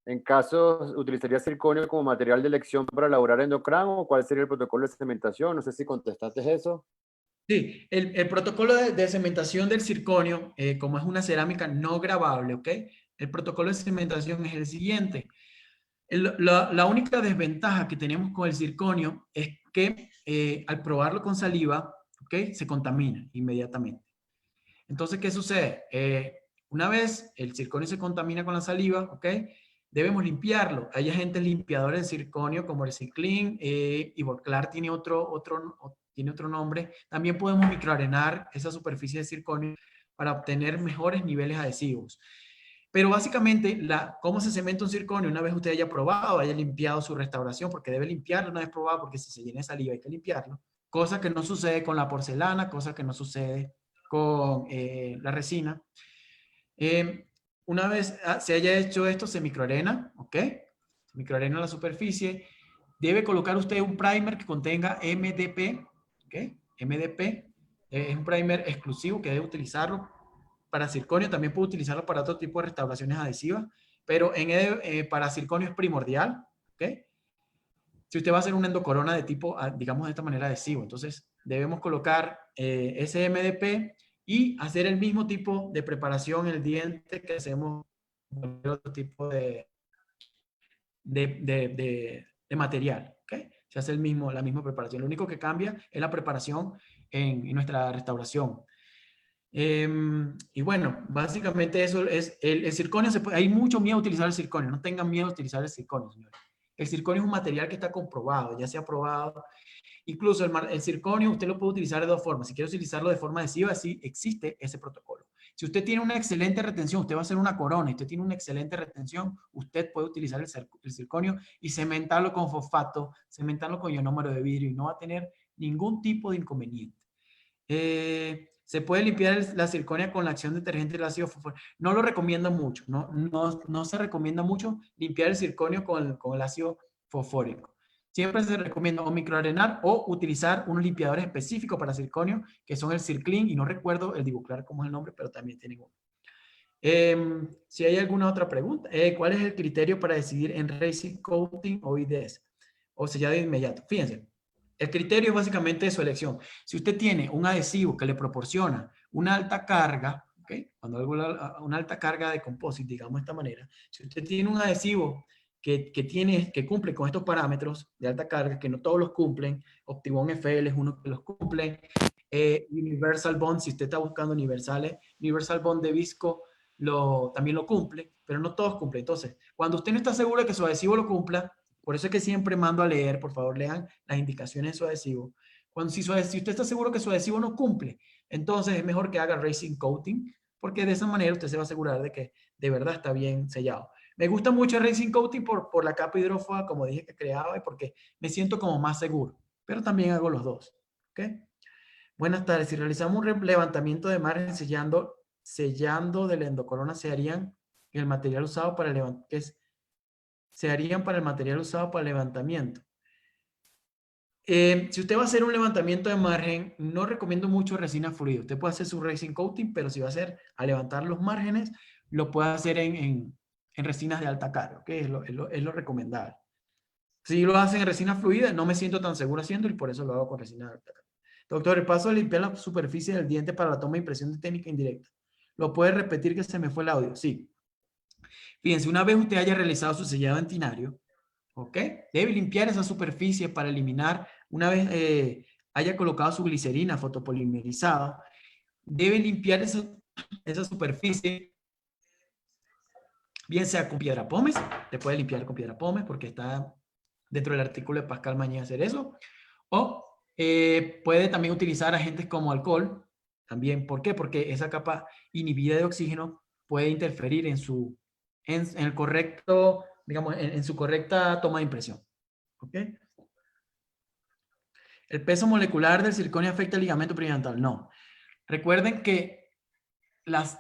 En caso, ¿utilizarías circonio como material de elección para elaborar endocrán o cuál sería el protocolo de cementación? No sé si contestaste eso. Sí, el protocolo de cementación del circonio, como es una cerámica no gravable, ¿ok? El protocolo de cementación es el siguiente. La única desventaja que tenemos con el circonio es que al probarlo con saliva, ¿ok? Se contamina inmediatamente. Entonces, ¿qué sucede? Una vez el circonio se contamina con la saliva, ¿ok? Debemos limpiarlo. Hay agentes limpiadores de circonio como el Ciclin, Ivoclar tiene tiene otro nombre. También podemos microarenar esa superficie de circonio para obtener mejores niveles adhesivos. Pero básicamente, cómo se cementa un circonio una vez usted haya probado, haya limpiado su restauración, porque debe limpiarlo una vez probado, porque si se llena de saliva hay que limpiarlo. Cosa que no sucede con la porcelana, cosa que no sucede con la resina. Una vez se haya hecho esto, se microarena, ¿ok? Se microarena la superficie. Debe colocar usted un primer que contenga MDP, ¿ok? MDP es un primer exclusivo que debe utilizarlo para circonio. También puede utilizarlo para otro tipo de restauraciones adhesivas, pero para circonio es primordial, ¿ok? Si usted va a hacer una endocorona de tipo, digamos de esta manera, adhesivo, entonces debemos colocar SMDP y hacer el mismo tipo de preparación en el diente que hacemos con otro tipo de material, ¿ok? Se hace la misma preparación. Lo único que cambia es la preparación en nuestra restauración. Y bueno, básicamente eso es el circonio. Hay mucho miedo a utilizar el circonio. No tengan miedo a utilizar el circonio, señores. El circonio es un material que está comprobado, ya se ha probado. Incluso el circonio usted lo puede utilizar de dos formas. Si quiere utilizarlo de forma adhesiva, sí existe ese protocolo. Si usted tiene una excelente retención, usted va a hacer una corona y usted tiene una excelente retención, usted puede utilizar el circonio y cementarlo con fosfato, cementarlo con ionómero de vidrio y no va a tener ningún tipo de inconveniente. Se puede limpiar la circonia con la acción detergente del ácido fosfórico. No lo recomiendo mucho, no se recomienda mucho limpiar el circonio con el ácido fosfórico. Siempre se recomienda o microarenar o utilizar unos limpiadores específicos para circonio, que son el Circlin, y no recuerdo el Divoclar como es el nombre, pero también tienen uno. Si hay alguna otra pregunta, ¿cuál es el criterio para decidir en resin coating o IDS? O sellado de inmediato. Fíjense, el criterio es básicamente su elección. Si usted tiene un adhesivo que le proporciona una alta carga, ¿okay? Cuando algo una alta carga de composite, digamos de esta manera, si usted tiene un adhesivo que cumple con estos parámetros de alta carga, que no todos los cumplen, Optibond FL es uno que los cumple, Universal Bond, si usted está buscando universales, Universal Bond de Visco también lo cumple, pero no todos cumplen. Entonces, cuando usted no está seguro de que su adhesivo lo cumpla, por eso es que siempre mando a leer, por favor, lean las indicaciones de su adhesivo. Si usted está seguro que su adhesivo no cumple, entonces es mejor que haga resin coating, porque de esa manera usted se va a asegurar de que de verdad está bien sellado. Me gusta mucho el resin coating por la capa hidrófoba, como dije que creaba, y porque me siento como más seguro, pero también hago los dos. ¿Ok? Buenas tardes. Si realizamos un levantamiento de margen sellando de la endocorona, se harían el material usado para se harían para el material usado para el levantamiento. Si usted va a hacer un levantamiento de margen, no recomiendo mucho resina fluida. Usted puede hacer su resin coating, pero si va a hacer a levantar los márgenes, lo puede hacer en resinas de alta carga, que es lo recomendable. Si lo hacen en resina fluida, no me siento tan seguro haciendo y por eso lo hago con resina de alta carga. Doctor, el paso de limpiar la superficie del diente para la toma de impresión de técnica indirecta. ¿Lo puede repetir que se me fue el audio? Sí. Fíjense, una vez usted haya realizado su sellado dentinario, ¿ok? Debe limpiar esa superficie para eliminar, una vez haya colocado su glicerina fotopolimerizada, debe limpiar esa superficie, bien sea con piedra pómez, te puede limpiar con piedra pómez porque está dentro del artículo de Pascal Mañé hacer eso, o puede también utilizar agentes como alcohol, también, ¿por qué? Porque esa capa inhibida de oxígeno puede interferir en el correcto, digamos, en su correcta toma de impresión, ¿ok? ¿El peso molecular del circonio afecta el ligamento periodontal? No. Recuerden que las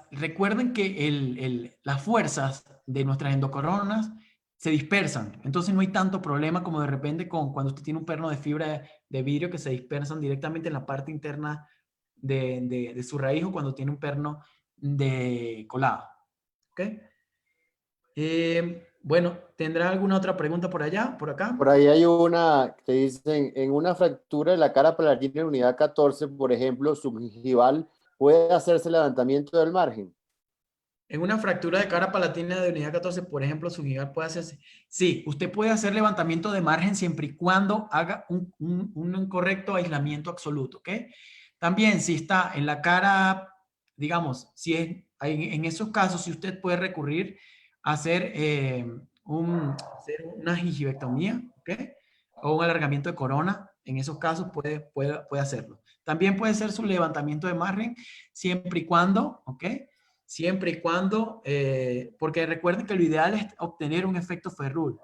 fuerzas de nuestras endocoronas se dispersan. Entonces no hay tanto problema como de repente cuando usted tiene un perno de fibra de vidrio que se dispersan directamente en la parte interna de su raíz o cuando tiene un perno de colado. ¿Ok? Bueno, ¿tendrá alguna otra pregunta por allá, por acá? Por ahí hay una, te dicen, en una fractura de la cara palatina en unidad 14, por ejemplo, subgingival, ¿puede hacerse levantamiento del margen? En una fractura de cara palatina de unidad 14, por ejemplo, su gigal puede hacerse. Sí, usted puede hacer levantamiento de margen siempre y cuando haga un correcto aislamiento absoluto, ¿ok? También, si está en la cara, digamos, si es en esos casos, si usted puede recurrir a hacer una gingivectomía, ¿ok? O un alargamiento de corona, en esos casos puede hacerlo. También puede ser su levantamiento de margen siempre y cuando, ¿ok? Siempre y cuando, porque recuerden que lo ideal es obtener un efecto Ferrul.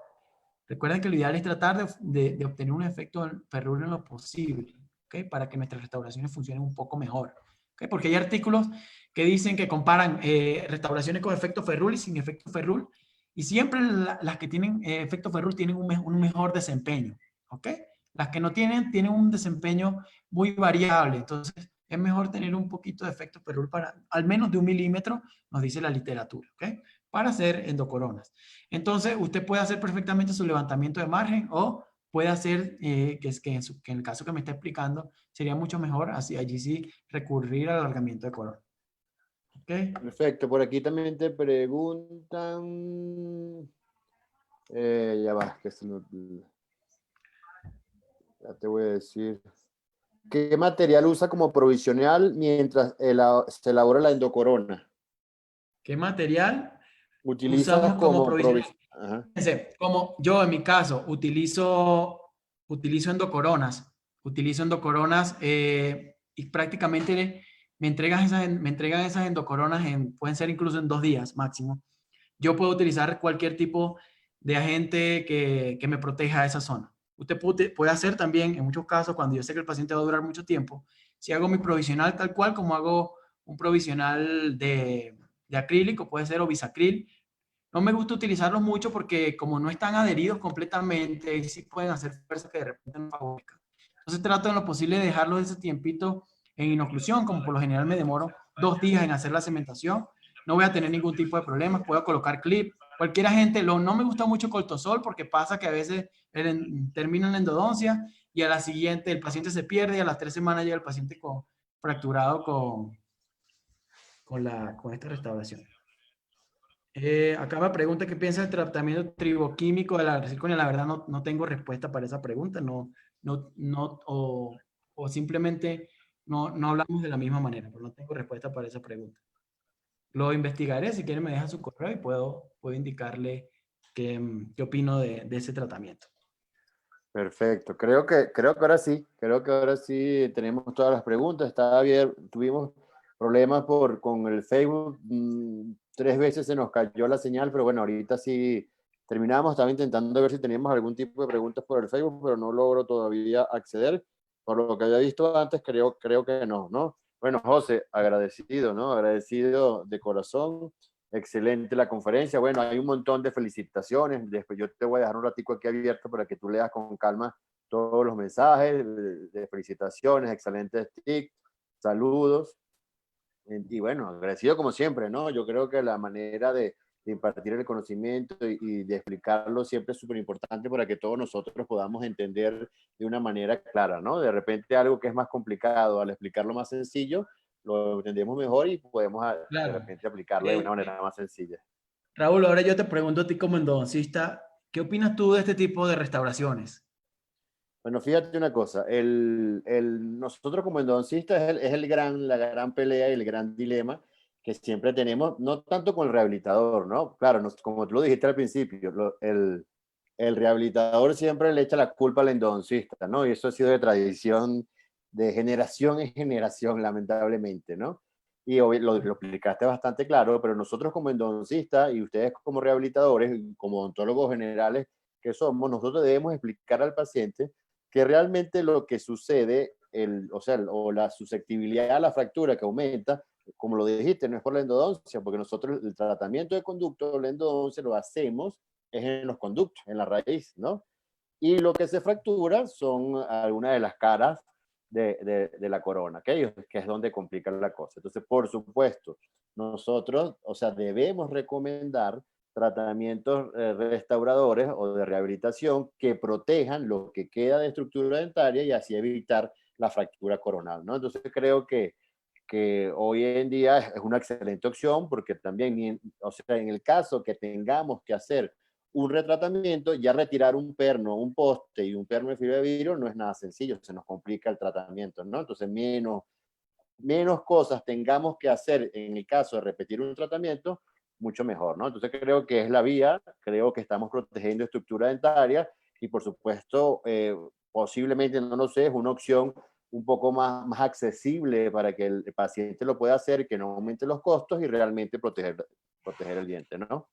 Recuerden que lo ideal es tratar de obtener un efecto Ferrul en lo posible, ¿ok? Para que nuestras restauraciones funcionen un poco mejor, ¿ok? Porque hay artículos que dicen que comparan restauraciones con efecto Ferrul y sin efecto Ferrul, y siempre las que tienen efecto Ferrul tienen un mejor desempeño, ¿ok? Las que no tienen un desempeño muy variable, entonces es mejor tener un poquito de efecto Ferrul para, al menos de 1 milímetro, nos dice la literatura, ¿ok? Para hacer endocoronas. Entonces, usted puede hacer perfectamente su levantamiento de margen o puede hacer, que en el caso que me está explicando, sería mucho mejor, así, allí sí, recurrir al alargamiento de corona. ¿Ok? Perfecto, por aquí también te preguntan, ya va, ya te voy a decir. ¿Qué material usa como provisional mientras se elabora la endocorona? ¿Qué material ¿Utilizas usamos como como provisional? provisional? Fíjense, como yo en mi caso utilizo endocoronas, y prácticamente me entregan esas endocoronas pueden ser incluso en 2 días máximo. Yo puedo utilizar cualquier tipo de agente que me proteja esa zona. Usted puede hacer también, en muchos casos, cuando yo sé que el paciente va a durar mucho tiempo, si hago mi provisional tal cual como hago un provisional de acrílico, puede ser o bisacril. No me gusta utilizarlos mucho porque como no están adheridos completamente, sí pueden hacer fuerza que de repente no favorezca. Entonces trato en lo posible de dejarlos ese tiempito en inoclusión, como por lo general me demoro 2 días en hacer la cementación. No voy a tener ningún tipo de problemas, puedo colocar clip. Cualquier agente, no me gusta mucho cortisol porque pasa que a veces termina en la endodoncia y a la siguiente el paciente se pierde y a las 3 semanas llega el paciente fracturado con esta restauración. Acá me pregunta qué piensa del tratamiento triboquímico de la circonia. La verdad no tengo respuesta para esa pregunta, o simplemente no hablamos de la misma manera, pero no tengo respuesta para esa pregunta. Lo investigaré, si quiere me deja su correo y puedo indicarle qué opino de ese tratamiento. Perfecto, creo que ahora sí tenemos todas las preguntas. Estaba bien, tuvimos problemas con el Facebook, 3 veces se nos cayó la señal, pero bueno, ahorita sí terminamos. Estaba intentando ver si teníamos algún tipo de preguntas por el Facebook, pero no logro todavía acceder. Por lo que había visto antes, creo que no, ¿no? Bueno, José, agradecido, ¿no? Agradecido de corazón. Excelente la conferencia. Bueno, hay un montón de felicitaciones. Después yo te voy a dejar un ratico aquí abierto para que tú leas con calma todos los mensajes de felicitaciones, excelentes tips, saludos. Y bueno, agradecido como siempre, ¿no? Yo creo que la manera de de impartir el conocimiento y de explicarlo siempre es súper importante para que todos nosotros podamos entender de una manera clara, ¿no? De repente algo que es más complicado, al explicarlo más sencillo, lo entendemos mejor y podemos de Claro. repente aplicarlo de una manera más sencilla. Raúl, ahora yo te pregunto a ti como endodoncista, ¿qué opinas tú de este tipo de restauraciones? Bueno, fíjate una cosa, nosotros como endodoncistas la gran pelea y el gran dilema que siempre tenemos, no tanto con el rehabilitador, ¿no? Claro, como tú lo dijiste al principio, el rehabilitador siempre le echa la culpa al endodoncista, ¿no? Y eso ha sido de tradición de generación en generación, lamentablemente, ¿no? Y lo explicaste bastante claro, pero nosotros como endodoncistas y ustedes como rehabilitadores, como odontólogos generales que somos, nosotros debemos explicar al paciente que realmente lo que sucede, o la susceptibilidad a la fractura que aumenta, como lo dijiste, no es por la endodoncia, porque nosotros el tratamiento de conducto, la endodoncia, lo hacemos es en los conductos, en la raíz, ¿no? Y lo que se fractura son algunas de las caras de la corona, que es donde complica la cosa. Entonces, por supuesto, nosotros, o sea, debemos recomendar tratamientos restauradores o de rehabilitación que protejan lo que queda de estructura dentaria y así evitar la fractura coronal, ¿no? Entonces creo que hoy en día es una excelente opción porque también, o sea, en el caso que tengamos que hacer un retratamiento, ya retirar un perno, un poste y un perno de fibra de vidrio no es nada sencillo, se nos complica el tratamiento, ¿no? Entonces, menos cosas tengamos que hacer en el caso de repetir un tratamiento, mucho mejor, ¿no? Entonces creo que es la vía, creo que estamos protegiendo estructura dentaria y por supuesto, posiblemente, no lo sé, es una opción un poco más accesible para que el paciente lo pueda hacer, que no aumente los costos y realmente proteger el diente, ¿no?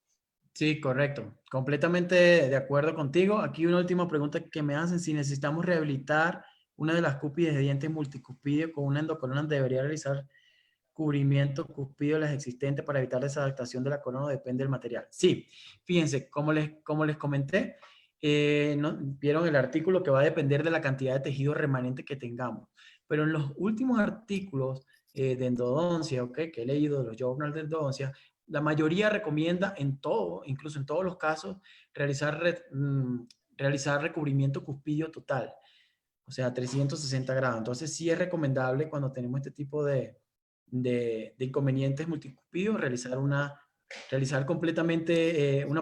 Sí, correcto. Completamente de acuerdo contigo. Aquí una última pregunta que me hacen. Si necesitamos rehabilitar una de las cúspides de dientes multicuspidio con una endocorona, ¿debería realizar cubrimiento cuspidio las existentes para evitar desadaptación de la corona? Depende del material. Sí, fíjense, como les comenté, vieron el artículo que va a depender de la cantidad de tejido remanente que tengamos. Pero en los últimos artículos de endodoncia, okay, que he leído de los journals de endodoncia, la mayoría recomienda en todo, incluso en todos los casos, realizar recubrimiento cuspidio total, o sea, 360 grados. Entonces sí es recomendable cuando tenemos este tipo de inconvenientes multicuspidos realizar completamente una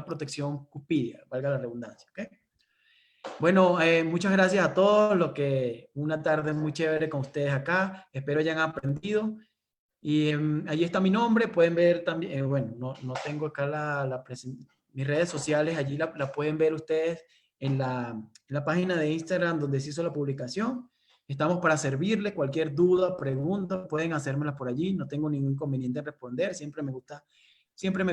protección cuspidia, valga la redundancia. ¿Okay? Bueno, muchas gracias a todos. Una tarde muy chévere con ustedes acá. Espero hayan aprendido. Y allí está mi nombre, pueden ver también, bueno, no tengo acá mis redes sociales, allí la pueden ver ustedes en la página de Instagram donde se hizo la publicación. Estamos para servirle, cualquier duda, pregunta, pueden hacérmela por allí, no tengo ningún inconveniente en responder, siempre me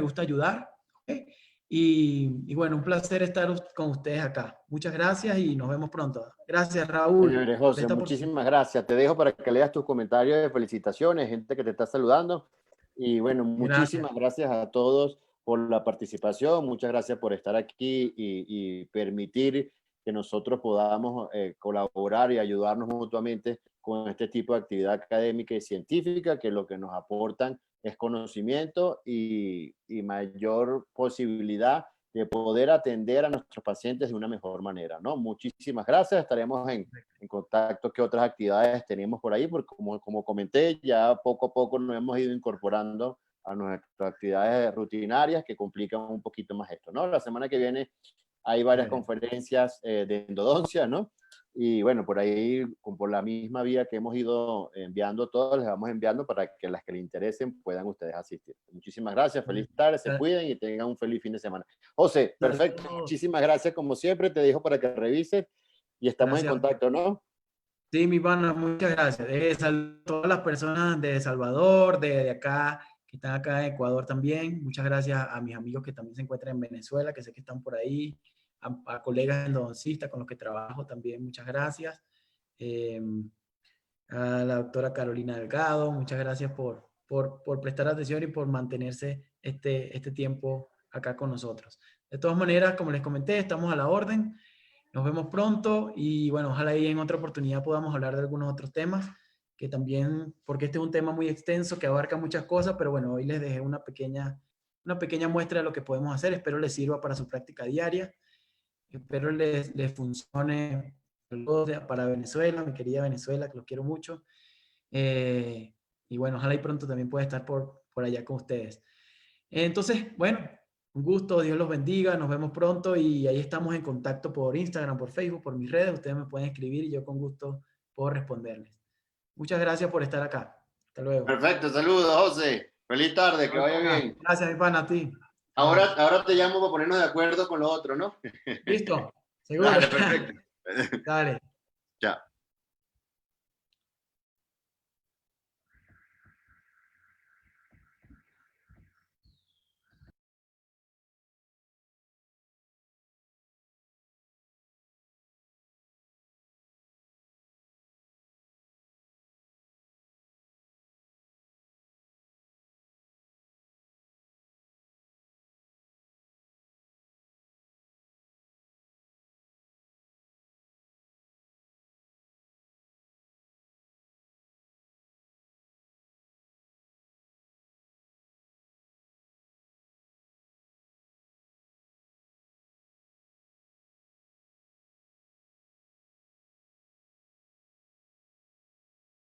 gusta ayudar. ¿Okay? Y bueno, un placer estar con ustedes acá. Muchas gracias y nos vemos pronto. Gracias, Raúl, Señores por José, esta oportunidad. muchísimas gracias. Te dejo para que leas tus comentarios de felicitaciones, gente que te está saludando. Y bueno, Gracias. muchísimas gracias a todos por la participación. Muchas gracias por estar aquí y permitir que nosotros podamos colaborar y ayudarnos mutuamente con este tipo de actividad académica y científica, que lo que nos aportan es conocimiento y mayor posibilidad de poder atender a nuestros pacientes de una mejor manera, ¿no? Muchísimas gracias. Estaremos en contacto qué otras actividades tenemos por ahí, porque como comenté, ya poco a poco nos hemos ido incorporando a nuestras actividades rutinarias que complican un poquito más esto, ¿no? La semana que viene hay varias conferencias de endodoncia, ¿no? Y bueno, por ahí, por la misma vía que hemos ido enviando todos, les vamos enviando para que las que les interesen puedan ustedes asistir. Muchísimas gracias, feliz tarde, se cuiden y tengan un feliz fin de semana. José, perfecto, muchísimas gracias como siempre, te dejo para que revises y estamos en Gracias. contacto, ¿no? Sí, mi pana, muchas gracias. A todas las personas de El Salvador, de acá, que están acá en Ecuador también. Muchas gracias a mis amigos que también se encuentran en Venezuela, que sé que están por ahí, a colegas endodoncistas con los que trabajo también, muchas gracias. Eh, a la doctora Carolina Delgado, muchas gracias por prestar atención y por mantenerse este tiempo acá con nosotros. De todas maneras, como les comenté, estamos a la orden. Nos vemos pronto y bueno, ojalá ahí en otra oportunidad podamos hablar de algunos otros temas que también, porque este es un tema muy extenso que abarca muchas cosas, pero bueno, hoy les dejé una pequeña una pequeña muestra de lo que podemos hacer. Espero les sirva para su práctica diaria. Espero les funcione para Venezuela, mi querida Venezuela, que los quiero mucho. Y bueno, ojalá y pronto también pueda estar por allá con ustedes. Entonces, bueno, un gusto, Dios los bendiga, nos vemos pronto y ahí estamos en contacto por Instagram, por Facebook, por mis redes. Ustedes me pueden escribir y yo con gusto puedo responderles. Muchas gracias por estar acá. Hasta luego. Perfecto, saludos, José. Feliz tarde, que vaya bien. Gracias, mi pana, a ti. Ahora te llamo para ponernos de acuerdo con lo otro, ¿no? Listo, seguro. Dale, perfecto. Dale. Chao.